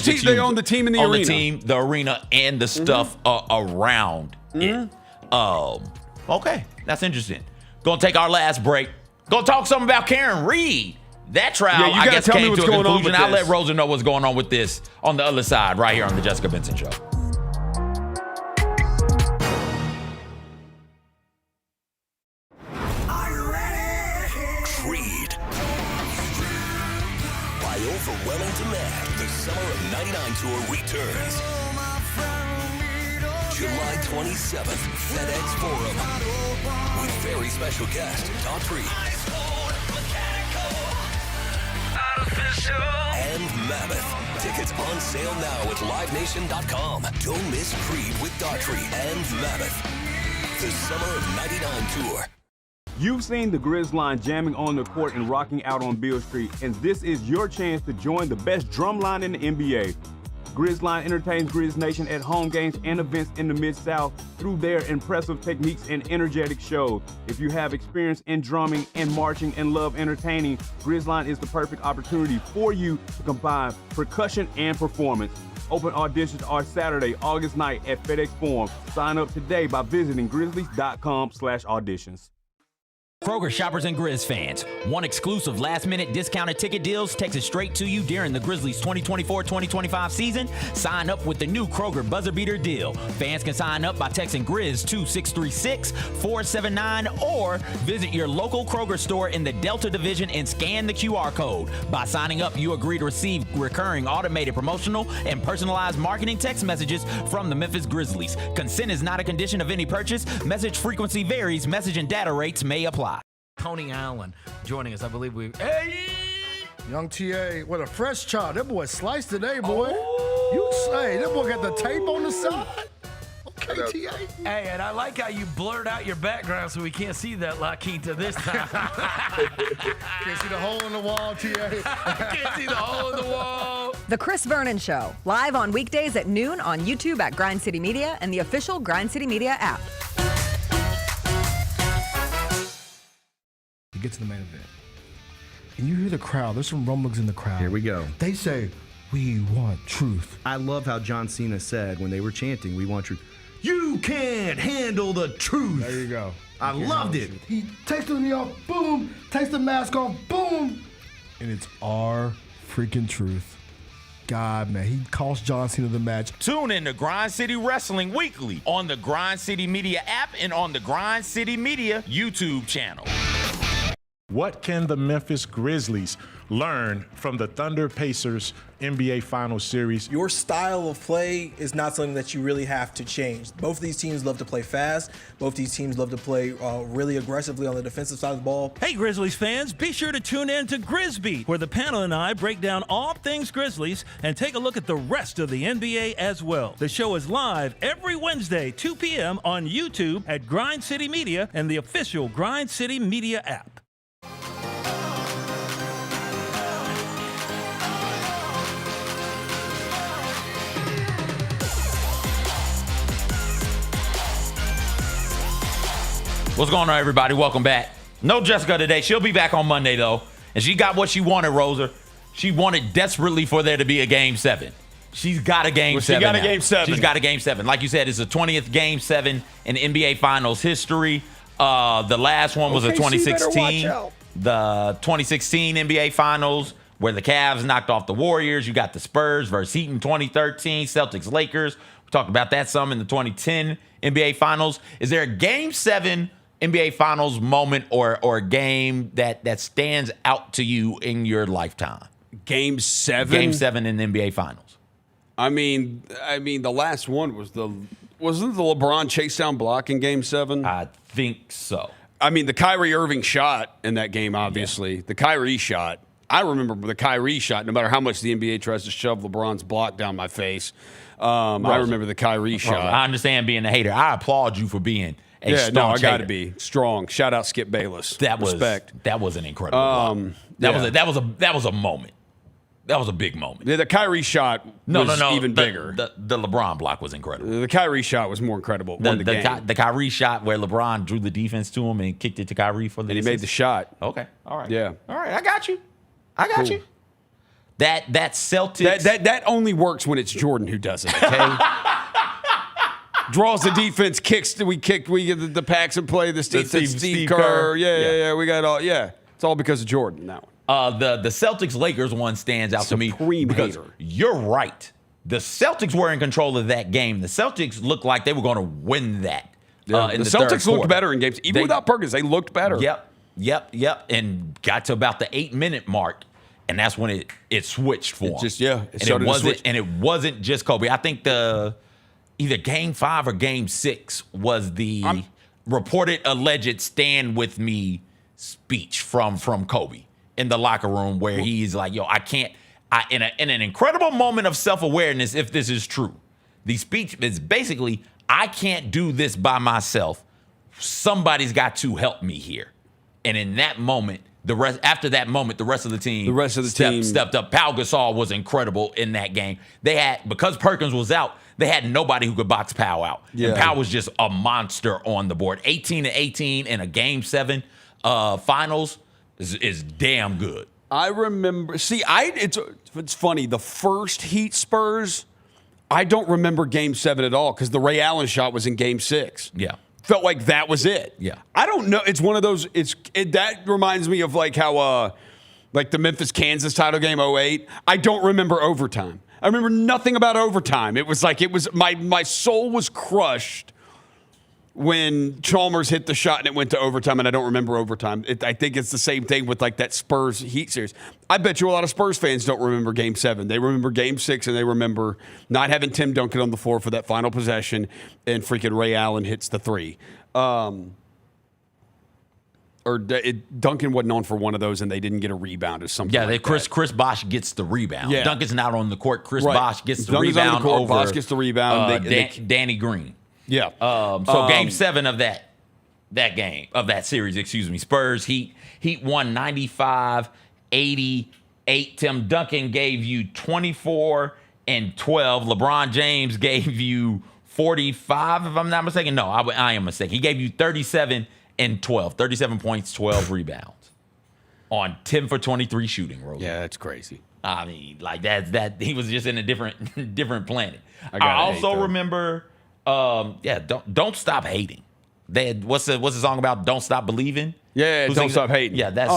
S2: teams they own the team in the arena.
S1: The team, the arena, and the stuff around it. Okay, that's interesting. Gonna take our last break. Gonna talk something about Karen Reed. That trial, I guess, came to a conclusion. I'll let Rosa know what's going on with this on the other side, right here on the Jessica Benson Show.
S5: Overwhelming demand, the Summer of '99 tour returns. July 27th, FedEx Forum. With very special guest, Daughtry. And Mammoth. Tickets on sale now at LiveNation.com. Don't miss Creed with Daughtry and Mammoth. The Summer of '99 tour.
S4: You've seen the Grizz line jamming on the court and rocking out on Beale Street, and this is your chance to join the best drum line in the NBA. Grizz line entertains Grizz Nation at home games and events in the Mid-South through their impressive techniques and energetic shows. If you have experience in drumming and marching and love entertaining, Grizz line is the perfect opportunity for you to combine percussion and performance. Open auditions are Saturday, August 9th at FedEx Forum. Sign up today by visiting grizzlies.com/auditions.
S16: Kroger shoppers and Grizz fans, want exclusive last-minute discounted ticket deals texted straight to you during the Grizzlies 2024-2025 season? Sign up with the new Kroger Buzzer Beater deal. Fans can sign up by texting Grizz to 636-479 or visit your local Kroger store in the Delta Division and scan the QR code. By signing up, you agree to receive recurring automated promotional and personalized marketing text messages from the Memphis Grizzlies. Consent is not a condition of any purchase. Message frequency varies. Message and data rates may apply.
S6: Tony Allen joining us. I believe Hey!
S7: Young TA with a fresh chop. That boy sliced today, boy. You say, that boy got the tape on the side? Okay, TA.
S6: Hey, and I like how you blurred out your background so we can't see that La Quinta this time.
S7: Can't see the hole in the wall, TA.
S6: Can't see the hole in the wall.
S3: The Chris Vernon Show, live on weekdays at noon on YouTube at Grind City Media and the official Grind City Media app.
S7: You get to the main event, and you hear the crowd. There's some rumblings in the crowd.
S8: Here we go.
S7: They say, "We want truth."
S8: I love how John Cena said when they were chanting, "We want truth." You can't handle the truth.
S7: There you go.
S8: I loved it.
S7: He takes me off, boom. Takes the mask off, boom. And it's our freaking truth. God, man, he cost John Cena the match.
S1: Tune in to Grind City Wrestling weekly on the Grind City Media app and on the Grind City Media YouTube channel.
S13: What can the Memphis Grizzlies learn from the Thunder Pacers NBA Finals Series?
S14: Your style of play is not something that you really have to change. Both of these teams love to play fast. Both of these teams love to play really aggressively on the defensive side of the ball.
S15: Hey, Grizzlies fans, be sure to tune in to Grizzbeat, where the panel and I break down all things Grizzlies and take a look at the rest of the NBA as well. The show is live every Wednesday, 2 p.m. on YouTube at Grind City Media and the official Grind City Media app.
S1: What's going on, everybody? Welcome back. No Jessica today. She'll be back on Monday, though. And she got what she wanted, Rosa. She wanted desperately for there to be a Game 7. She's got a game 7.
S2: She got
S1: now.
S2: a game 7.
S1: She's got a game 7. Like you said, it's the 20th game 7 in NBA Finals history. The last one was a 2016. The 2016 NBA Finals, where the Cavs knocked off the Warriors. You got the Spurs versus Heat in 2013, Celtics Lakers. We talked about that some in the 2010 NBA Finals. Is there a game 7 NBA Finals moment or a game that stands out to you in your lifetime?
S2: Game 7?
S1: Game 7 in the NBA Finals.
S2: I mean, the last one wasn't the LeBron chase down block in Game 7?
S1: I think so.
S2: I mean, the Kyrie Irving shot in that game, obviously. Yeah. The Kyrie shot. I remember the Kyrie shot, no matter how much the NBA tries to shove LeBron's block down my face. I remember the Kyrie shot.
S1: I understand being a hater. I applaud you for being a
S2: I got to be strong. Shout out Skip Bayless. Respect.
S1: That was an incredible block. That was a moment. That was a big moment.
S2: Yeah, the Kyrie shot was even bigger.
S1: The LeBron block was incredible.
S2: The Kyrie shot was more incredible.
S1: The Kyrie shot where LeBron drew the defense to him and kicked it to Kyrie for the
S2: And he made the shot.
S1: Okay. All right.
S2: Yeah.
S1: All right. I got you. You. That Celtics.
S2: That only works when it's Jordan who does it, okay? Draws the defense, kicks. We get the packs and play the Steve Kerr. Yeah. We got all. Yeah. It's all because of Jordan now.
S1: The Celtics Lakers one stands out to me because you're right. The Celtics were in control of that game. The Celtics looked like they were going to win that.
S2: The Celtics looked better in games, even without Perkins. They looked better.
S1: Yep. And got to about the 8-minute mark, and that's when it switched for them. It wasn't just Kobe. I think either Game 5 or Game 6 was the reported alleged "stand with me" speech from Kobe in the locker room, where he's like, "Yo, I can't." In an incredible moment of self-awareness, if this is true, the speech is basically, "I can't do this by myself. Somebody's got to help me here." And in that moment, the rest of the team stepped up. Pau Gasol was incredible in that game. They had, because Perkins was out, they had nobody who could box Pau out. Yeah. And Pau was just a monster on the board. 18-18 in a Game 7 finals is damn good.
S2: I remember. See, it's funny. The first Heat Spurs, I don't remember Game 7 at all because the Ray Allen shot was in Game 6.
S1: Yeah.
S2: Felt like that was it.
S1: Yeah.
S2: I don't know. It's one of those. That reminds me of like how like the Memphis Kansas title game 2008. I don't remember overtime. I remember nothing about overtime. It was like my soul was crushed when Chalmers hit the shot and it went to overtime, and I don't remember overtime. I think it's the same thing with like that Spurs Heat series. I bet you a lot of Spurs fans don't remember Game 7. They remember Game 6, and they remember not having Tim Duncan on the floor for that final possession, and freaking Ray Allen hits the 3. Duncan wasn't on for one of those, and they didn't get a rebound or something.
S1: Yeah, Chris Bosh gets the rebound.
S2: Yeah.
S1: Duncan's not on the court. Bosh gets the
S2: Duncan's
S1: rebound
S2: on the court.
S1: over.
S2: Bosh gets the rebound.
S1: Danny Green.
S2: Yeah.
S1: So Game 7 of that series, Spurs Heat won 95-88. Tim Duncan gave you 24 and 12. LeBron James gave you 45, if I'm not mistaken. No, I am mistaken. He gave you 37 and 12. 37 points, 12 rebounds on 10 for 23 shooting. Rosie.
S2: Yeah, that's crazy.
S1: I mean, like that he was just in a different planet. I also remember Don't Stop Hating. What's the song about? Don't Stop Believing?
S2: Yeah, Don't Stop Hating.
S1: Yeah, that's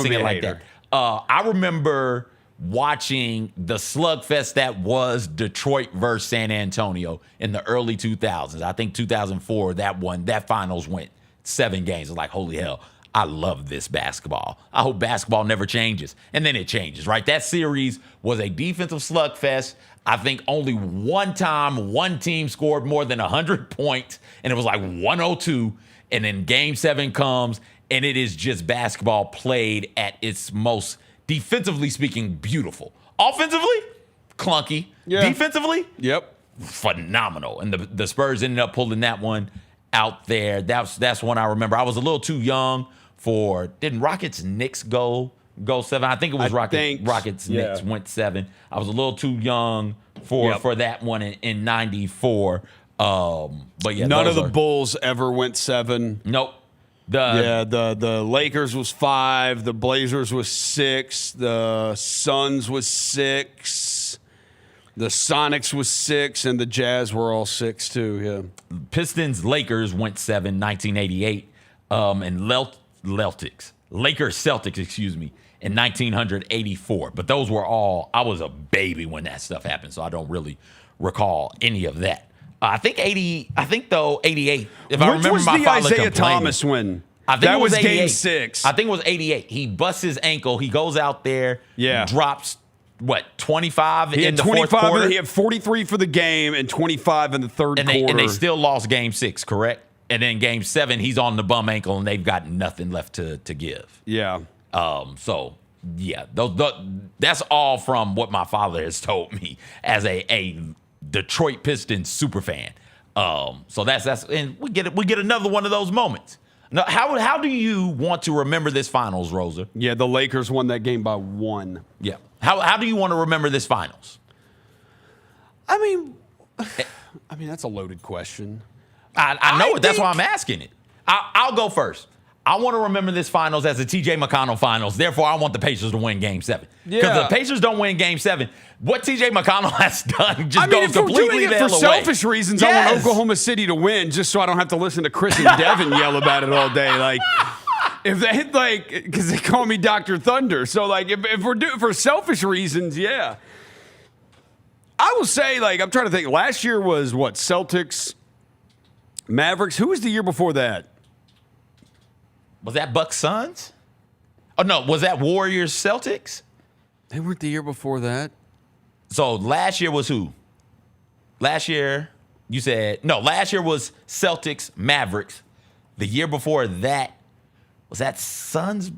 S1: singing like that. I remember watching the slugfest that was Detroit versus San Antonio in the early 2000s. I think 2004, that finals went 7 games. It's like, holy hell, I love this basketball. I hope basketball never changes. And then it changes, right? That series was a defensive slugfest. I think only one time one team scored more than 100 points, and it was like 102. And then Game 7 comes, and it is just basketball played at its most, defensively speaking, beautiful. Offensively, clunky.
S2: Yeah.
S1: Defensively,
S2: yep,
S1: phenomenal. And the Spurs ended up pulling that one out there. That's one I remember. I was a little too young for. Didn't Rockets Knicks go 7? I think it was Rockets Knicks went 7. I was a little too young for that one in 94. But yeah,
S2: none of the Bulls ever went 7.
S1: Nope.
S2: The Lakers was 5. The Blazers was 6. The Suns was 6. The Sonics was 6, and the Jazz were all 6 too. Yeah.
S1: Pistons Lakers went 7, 1988, and Lakers Celtics, excuse me, in 1984. But those were all. I was a baby when that stuff happened, so I don't really recall any of that. I think 88. If I remember my father
S2: Isaiah
S1: complaining,
S2: Thomas win?
S1: I think
S2: That
S1: it was
S2: was
S1: 88.
S2: Game 6.
S1: I think it was 88. He busts his ankle. He goes out there.
S2: Yeah.
S1: Drops. What, 25
S2: He
S1: in
S2: had
S1: the
S2: 25.
S1: fourth quarter?
S2: He had 43 for the game and 25 in the third quarter.
S1: And they still lost Game 6, correct? And then Game 7, he's on the bum ankle, and they've got nothing left to give.
S2: Yeah.
S1: So yeah, that's all from what my father has told me as a Detroit Pistons super fan. So that's and we get another one of those moments. Now, how do you want to remember this finals, Rosa?
S2: Yeah, the Lakers won that game by 1.
S1: Yeah. How do you want to remember this finals?
S2: I mean, that's a loaded question.
S1: I know it. That's why I'm asking it. I'll go first. I want to remember this finals as the T.J. McConnell finals. Therefore, I want the Pacers to win Game 7. Because
S2: Yeah.
S1: the Pacers don't win Game 7, what T.J. McConnell has done just goes
S2: if we're
S1: completely
S2: doing it
S1: the
S2: for
S1: hell away.
S2: selfish reasons, I want Oklahoma City to win just so I don't have to listen to Chris and Devin yell about it all day. Like, if they because they call me Dr. Thunder. So, if we're doing it for selfish reasons, yeah. I will say, I'm trying to think. Last year was what? Celtics, Mavericks. Who was the year before that?
S1: Was that Bucks Suns? Oh, no. Was that Warriors Celtics?
S2: They weren't the year before that.
S1: So last year was who? Last year, you said, no, last year was Celtics Mavericks. The year before that, was that Suns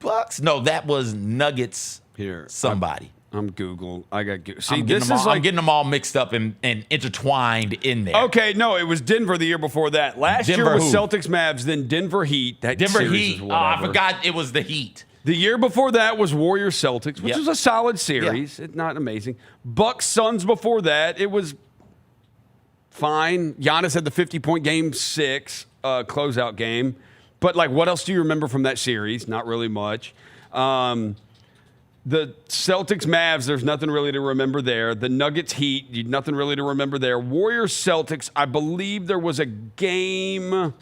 S1: Bucks? No, that was Nuggets somebody.
S2: I'm Google. I got Google. See,
S1: I'm getting them all mixed up and intertwined in there.
S2: Okay, no, it was Denver the year before that. Last
S1: Denver
S2: year was
S1: who?
S2: Celtics Mavs, then Denver Heat. That
S1: Denver
S2: series
S1: Heat.
S2: is
S1: I
S2: whatever.
S1: forgot it was the Heat.
S2: The year before that was Warriors Celtics, which
S1: Yep.
S2: was a solid series. It's not amazing. Bucks Suns before that, it was fine. Giannis had the 50-point Game 6 closeout game. But, what else do you remember from that series? Not really much. The Celtics Mavs, there's nothing really to remember there. The Nuggets Heat, nothing really to remember there. Warriors Celtics, I believe there was a game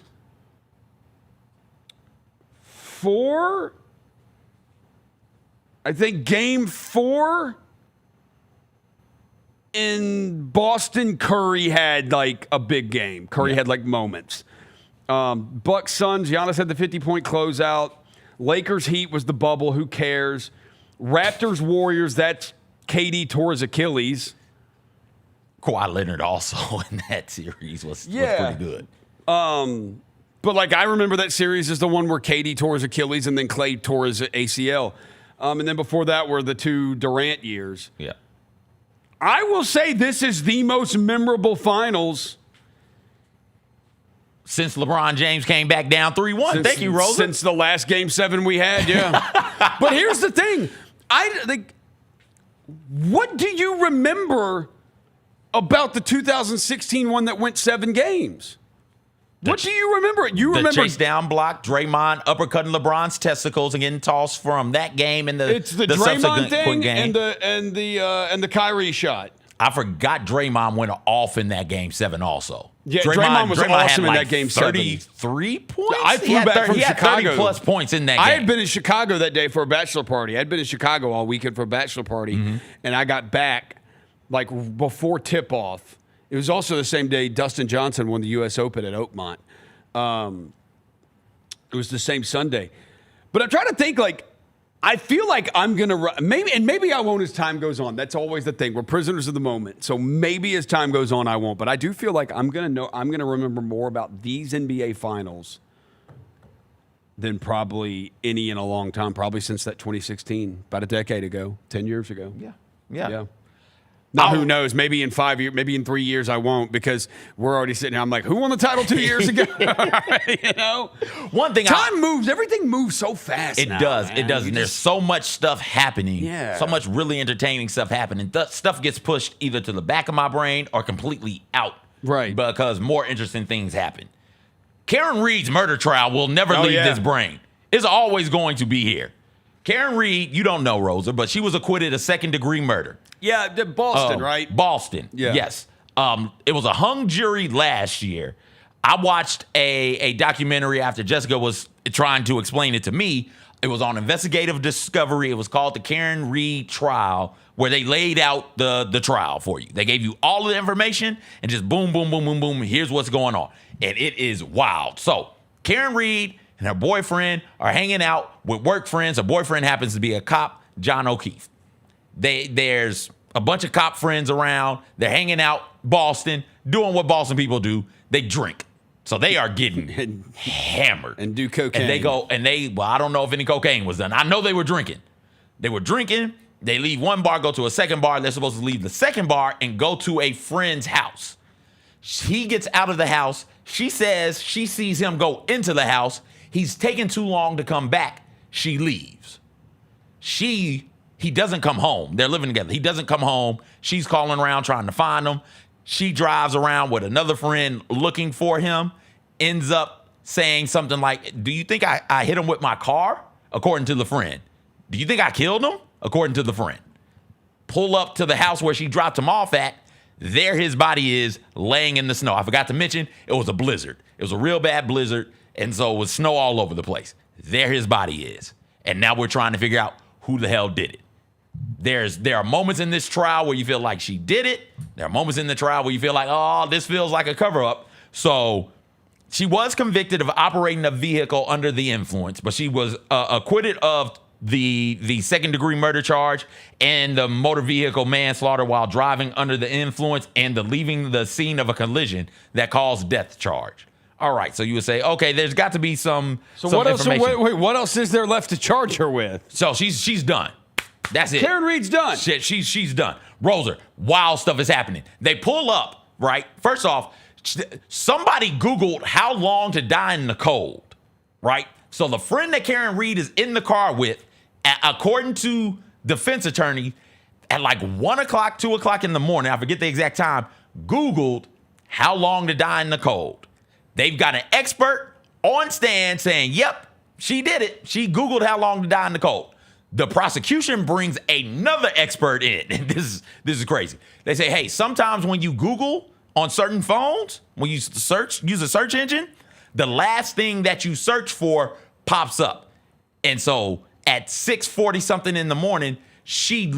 S2: 4. I think Game 4 in Boston, Curry had a big game. Curry had moments. Bucks Suns, Giannis had the 50-point closeout. Lakers Heat was the bubble. Who cares? Raptors Warriors, that's KD tore his Achilles.
S1: Kawhi Leonard also in that series was pretty good.
S2: But I remember that series as the one where KD tore his Achilles and then Clay tore his ACL. And then before that were the 2 Durant years.
S1: Yeah.
S2: I will say this is the most memorable finals
S1: since LeBron James came back down 3-1. Thank you, Rosa.
S2: Since the last Game 7 we had, yeah. But here's the thing. What do you remember about the 2016 one that went 7 games? What do you remember? You remember
S1: the chase down block, Draymond uppercutting LeBron's testicles and getting tossed from that game and
S2: it's the Draymond thing and the Kyrie shot.
S1: I forgot Draymond went off in that Game 7 also.
S2: Yeah, Draymond was awesome in that Game 7.
S1: 33 points?
S2: I flew back from Chicago.
S1: He had 30-plus points in that game.
S2: I had been in Chicago that day for a bachelor party. I'd been in Chicago all weekend for a bachelor party, and I got back before tip-off. It was also the same day Dustin Johnson won the U.S. Open at Oakmont. It was the same Sunday. But I'm trying to think, I feel like I'm going to maybe I won't as time goes on. That's always the thing. We're prisoners of the moment. So maybe as time goes on, I won't. But I do feel like I'm going to remember more about these NBA finals than probably any in a long time, probably since that 2016, about a decade ago, 10 years ago.
S1: Yeah.
S2: Now, who knows? Maybe in 5 years, maybe in 3 years, I won't because we're already sitting here. I'm like, who won the title 2 years ago?
S1: One thing,
S2: time moves. Everything moves so fast.
S1: It
S2: now,
S1: does.
S2: man.
S1: It does. And there's so much stuff happening.
S2: Yeah.
S1: So much really entertaining stuff happening. Stuff gets pushed either to the back of my brain or completely out.
S2: Right.
S1: Because more interesting things happen. Karen Reed's murder trial will never leave this brain. It's always going to be here. Karen Reed, you don't know Rosa, but she was acquitted of second-degree murder.
S2: Yeah, Boston, right?
S1: Boston.
S2: Yeah.
S1: Yes. It was a hung jury last year. I watched a documentary after Jessica was trying to explain it to me. It was on Investigative Discovery. It was called the Karen Reed Trial, where they laid out the trial for you. They gave you all of the information and just boom, boom, boom, boom, boom. Here's what's going on. And it is wild. So Karen Reed and her boyfriend are hanging out with work friends. Her boyfriend happens to be a cop, John O'Keefe. There's a bunch of cop friends around. They're hanging out Boston, doing what Boston people do. They drink. So they are getting hammered.
S2: And do cocaine.
S1: And well, I don't know if any cocaine was done. I know they were drinking. They were drinking. They leave one bar, go to a second bar. They're supposed to leave the second bar and go to a friend's house. He gets out of the house. She says she sees him go into the house. He's taking too long to come back. She leaves. He doesn't come home. They're living together. He doesn't come home. She's calling around trying to find him. She drives around with another friend looking for him, ends up saying something like, do you think I hit him with my car? According to the friend. Do you think I killed him? According to the friend. Pull up to the house where she dropped him off at. There his body is laying in the snow. I forgot to mention, it was a blizzard. It was a real bad blizzard, and so it was snow all over the place. There his body is. And now we're trying to figure out who the hell did it. There are moments in this trial where you feel like she did it. There are moments in the trial where you feel like, oh, this feels like a cover-up. So she was convicted of operating a vehicle under the influence, but she was acquitted of the second-degree murder charge and the motor vehicle manslaughter while driving under the influence and the leaving the scene of a collision that caused death charge. All right, so you would say, okay, there's got to be some
S2: what else?
S1: information.
S2: Wait, what else is there left to charge her with?
S1: So she's done. That's it.
S2: Karen Reed's done.
S1: Shit, she's done. Roser, wild stuff is happening. They pull up, right? First off, somebody Googled how long to die in the cold, right? So the friend that Karen Reed is in the car with, according to defense attorney, at like 1 o'clock, 2 o'clock in the morning, I forget the exact time, Googled how long to die in the cold. They've got an expert on stand saying, yep, she did it. She Googled how long to die in the cold. The prosecution brings another expert in. This is crazy. They say, hey, sometimes when you Google on certain phones, when you use a search engine, the last thing that you search for pops up. And so at 6:40 something in the morning, she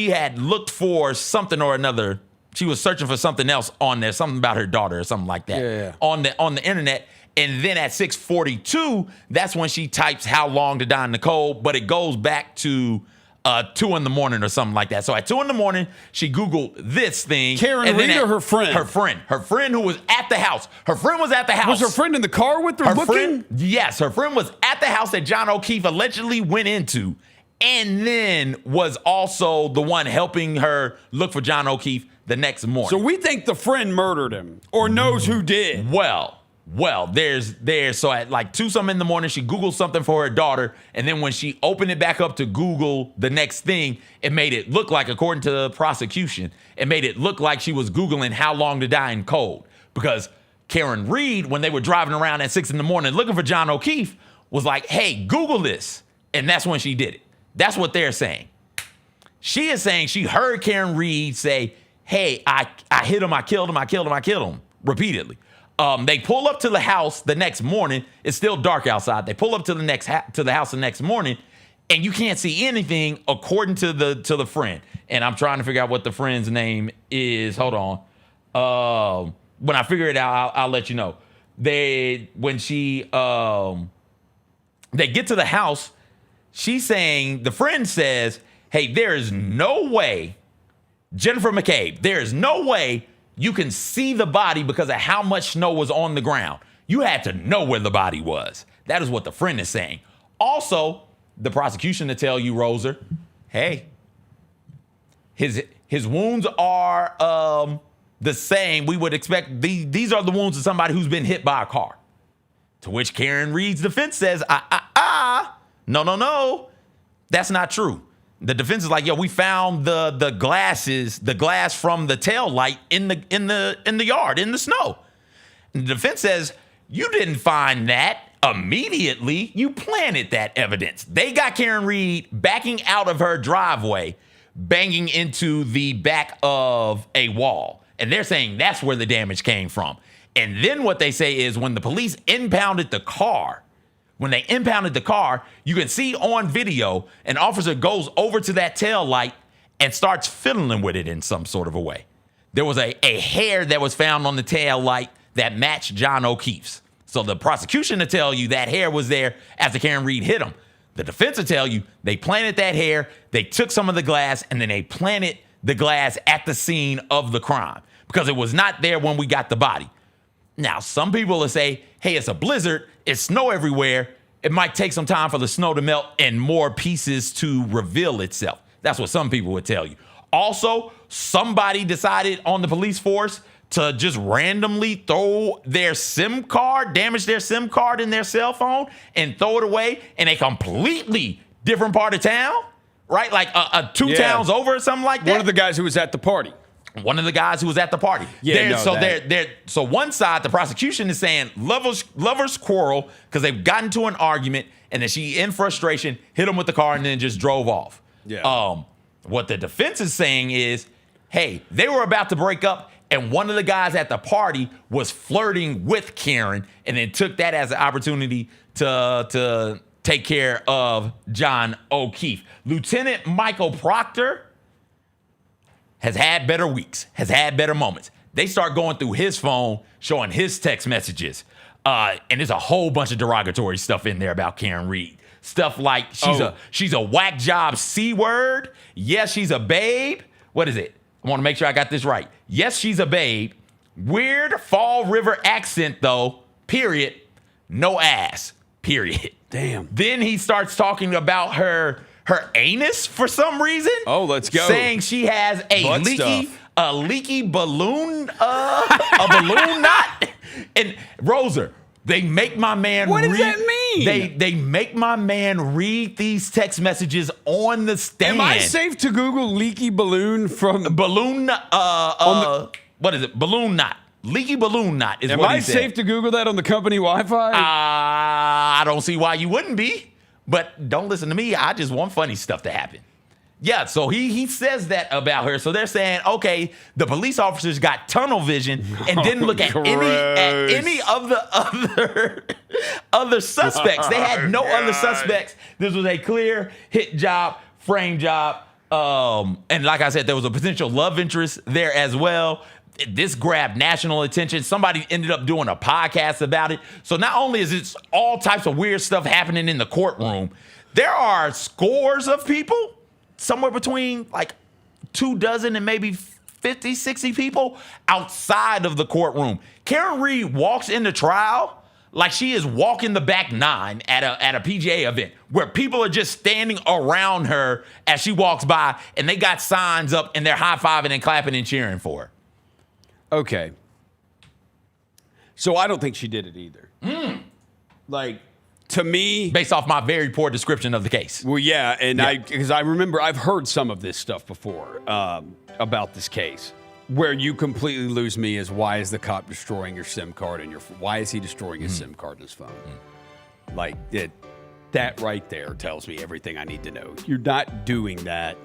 S1: had looked for something or another. She was searching for something else on there, something about her daughter or something like that on the internet. And then at 6:42, that's when she types how long to die in the cold, but it goes back to 2 in the morning or something like that. So at 2 in the morning, she Googled this thing.
S2: Karen Reed or her friend?
S1: Her friend who was at the house. Her friend was at the house.
S2: Was her friend in the car with her looking?
S1: Friend, yes, her friend was at the house that John O'Keefe allegedly went into, and then was also the one helping her look for John O'Keefe the next morning.
S2: So we think the friend murdered him or knows who did.
S1: Well, so at like 2 something in the morning, she Googled something for her daughter. And then when she opened it back up to Google the next thing, it made it look like, according to the prosecution, it made it look like she was Googling how long to die in cold. Because Karen Reed, when they were driving around at 6 in the morning looking for John O'Keefe, was like, hey, Google this. And that's when she did it. That's what they're saying. She is saying she heard Karen Reed say, hey, I hit him, I killed him, repeatedly. They pull up to the house the next morning. It's still dark outside. They pull up to the house the next morning, and you can't see anything according to the friend. And I'm trying to figure out what the friend's name is. Hold on. When I figure it out, I'll let you know. They get to the house, the friend says, hey, there is no way, Jennifer McCabe, there is no way you can see the body because of how much snow was on the ground. You had to know where the body was. That is what the friend is saying. Also, the prosecution to tell you, Roser, hey, his wounds are the same. We would expect these are the wounds of somebody who's been hit by a car. To which Karen Reed's defense says, no, that's not true. The defense is like, yo, we found the glass from the tail light in the yard, in the snow. And the defense says, you didn't find that. immediately you planted that evidence. They got Karen Reed backing out of her driveway, banging into the back of a wall. And they're saying that's where the damage came from. And then what they say is when the police impounded the car, you can see on video an officer goes over to that tail light and starts fiddling with it in some sort of a way. There was a hair that was found on the tail light that matched John O'Keefe's. So the prosecution will tell you that hair was there after Karen Reed hit him. The defense will tell you they planted that hair, they took some of the glass, and then they planted the glass at the scene of the crime because it was not there when we got the body. Now, some people will say, hey, it's a blizzard, it's snow everywhere. It might take some time for the snow to melt and more pieces to reveal itself. That's what some people would tell you. Also, somebody decided on the police force to just randomly throw their SIM card, damage their SIM card in their cell phone and throw it away in a completely different part of town, right? Like two towns over or something like that.
S2: One of the guys who was at the party.
S1: Yeah, so one side, the prosecution is saying lovers quarrel because they've gotten to an argument and then she, in frustration, hit him with the car and then just drove off.
S2: Yeah.
S1: What the defense is saying is, hey, they were about to break up and one of the guys at the party was flirting with Karen and then took that as an opportunity to take care of John O'Keefe. Lieutenant Michael Proctor has had better weeks, has had better moments. They start going through his phone, showing his text messages. And there's a whole bunch of derogatory stuff in there about Karen Reed. Stuff like she's a whack job C-word. Yes, she's a babe. What is it? I want to make sure I got this right. Yes, she's a babe. Weird Fall River accent, though, period. No ass, period.
S2: Damn.
S1: Then he starts talking about her anus for some reason.
S2: Oh, let's go.
S1: Saying she has a leaky balloon, a balloon knot. And Roser, they make my man
S2: What does that mean?
S1: They make my man read these text messages on the stand.
S2: Am I safe to Google leaky balloon from
S1: balloon? What is it? Balloon knot. Leaky balloon knot is what he said.
S2: Am I safe to Google that on the company Wi-Fi?
S1: I don't see why you wouldn't be. But don't listen to me. I just want funny stuff to happen. Yeah, so he says that about her. So they're saying, okay, the police officers got tunnel vision and didn't look at any of the other suspects. They had no other suspects. This was a clear hit job, frame job. And like I said, there was a potential love interest there as well. This grabbed national attention. Somebody ended up doing a podcast about it. So not only is it all types of weird stuff happening in the courtroom, there are scores of people, somewhere between like 24 and maybe 50, 60 people outside of the courtroom. Karen Reed walks into trial like she is walking the back nine at a PGA event where people are just standing around her as she walks by and they got signs up and they're high-fiving and clapping and cheering for her.
S2: Okay. So I don't think she did it either. Like, to me,
S1: based off my very poor description of the case.
S2: Well, yeah, and because I remember I've heard some of this stuff before about this case, where you completely lose me is why is the cop destroying your SIM card and why is he destroying his SIM card in his phone? Like that right there tells me everything I need to know. You're not doing that.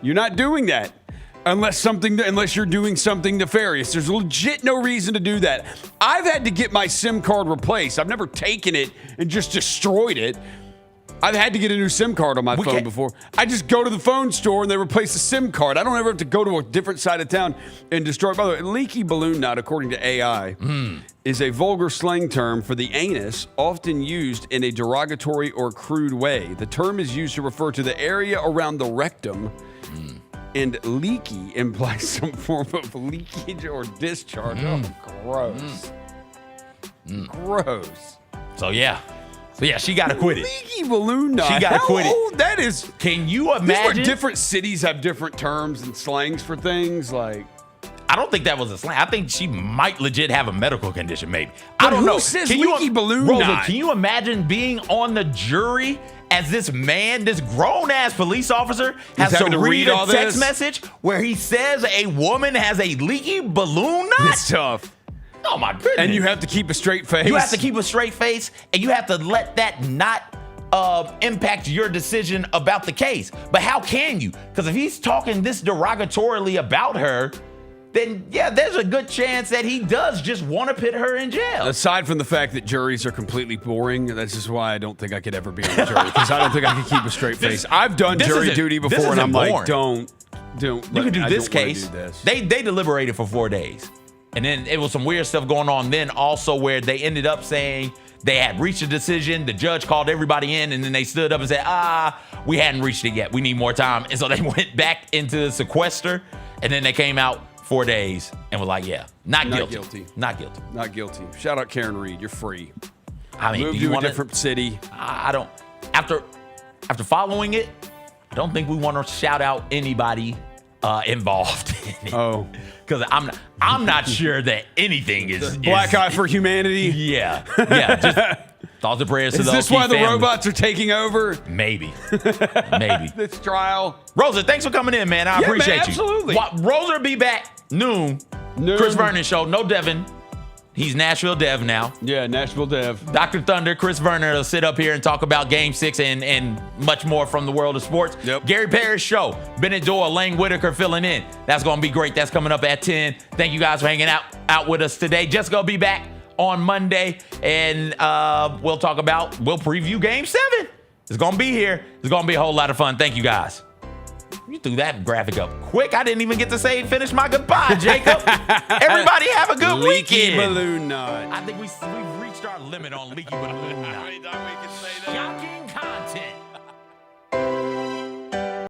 S2: You're not doing that. Unless you're doing something nefarious. There's legit no reason to do that. I've had to get my SIM card replaced. I've never taken it and just destroyed it. I've had to get a new SIM card on my phone before. I just go to the phone store and they replace the SIM card. I don't ever have to go to a different side of town and destroy it. By the way, leaky balloon knot, according to AI, is a vulgar slang term for the anus, often used in a derogatory or crude way. The term is used to refer to the area around the rectum. And leaky implies some form of leakage or discharge. Oh, gross. Gross.
S1: So yeah, she got acquitted.
S2: Leaky balloon knot.
S1: She got acquitted.
S2: Oh, that is.
S1: Can you imagine?
S2: Where different cities have different terms and slangs for things. Like,
S1: I don't think that was a slang. I think she might legit have a medical condition. Maybe I don't know.
S2: Who says leaky balloon knot?
S1: Can you imagine being on the jury as this man, this grown-ass police officer, has to read a text message where he says a woman has a leaky balloon knot?
S2: It's tough.
S1: Oh my goodness.
S2: And you have to keep a straight face.
S1: You have to keep a straight face, and you have to let that not impact your decision about the case. But how can you? Because if he's talking this derogatorily about her, then yeah, there's a good chance that he does just want to put her in jail.
S2: Aside from the fact that juries are completely boring, that's just why I don't think I could ever be on a jury, because I don't think I can keep a straight face. I've done jury duty before, and I'm like, don't.
S1: You can do this case. They deliberated for 4 days. And then it was some weird stuff going on then also where they ended up saying they had reached a decision. The judge called everybody in, and then they stood up and said, we hadn't reached it yet. We need more time. And so they went back into sequester, and then they came out 4 days and was like, yeah, not guilty. Not guilty.
S2: Not guilty. Shout out Karen Reed. You're free.
S1: I mean,
S2: move to a different city.
S1: I don't. After following it, I don't think we want to shout out anybody involved in it.
S2: Oh,
S1: because I'm not sure that anything is
S2: Black Eye for Humanity.
S1: Yeah. Just thoughts and prayers to
S2: Is
S1: those.
S2: this why the
S1: family.
S2: robots are taking over?
S1: Maybe.
S2: This trial.
S1: Rosa, thanks for coming in, man. I appreciate
S2: man, absolutely.
S1: you. Rosa will be back noon. Chris Vernon show. No Devin. He's Nashville Dev now.
S2: Yeah, Nashville Dev.
S1: Dr. Thunder, Chris Verner will sit up here and talk about Game 6 and much more from the world of sports.
S2: Yep.
S1: Gary Parrish show. Bennett Doyle, Lane Whitaker filling in. That's going to be great. That's coming up at 10. Thank you guys for hanging out with us today. Jessica will be back on Monday, and we'll preview Game 7. It's going to be here. It's going to be a whole lot of fun. Thank you guys. You threw that graphic up quick. I didn't even get to finish my goodbye, Jacob. Everybody have a good
S2: Leaky
S1: weekend.
S2: balloon nut.
S1: I think we've reached our limit on leaky balloon nut. Shocking content.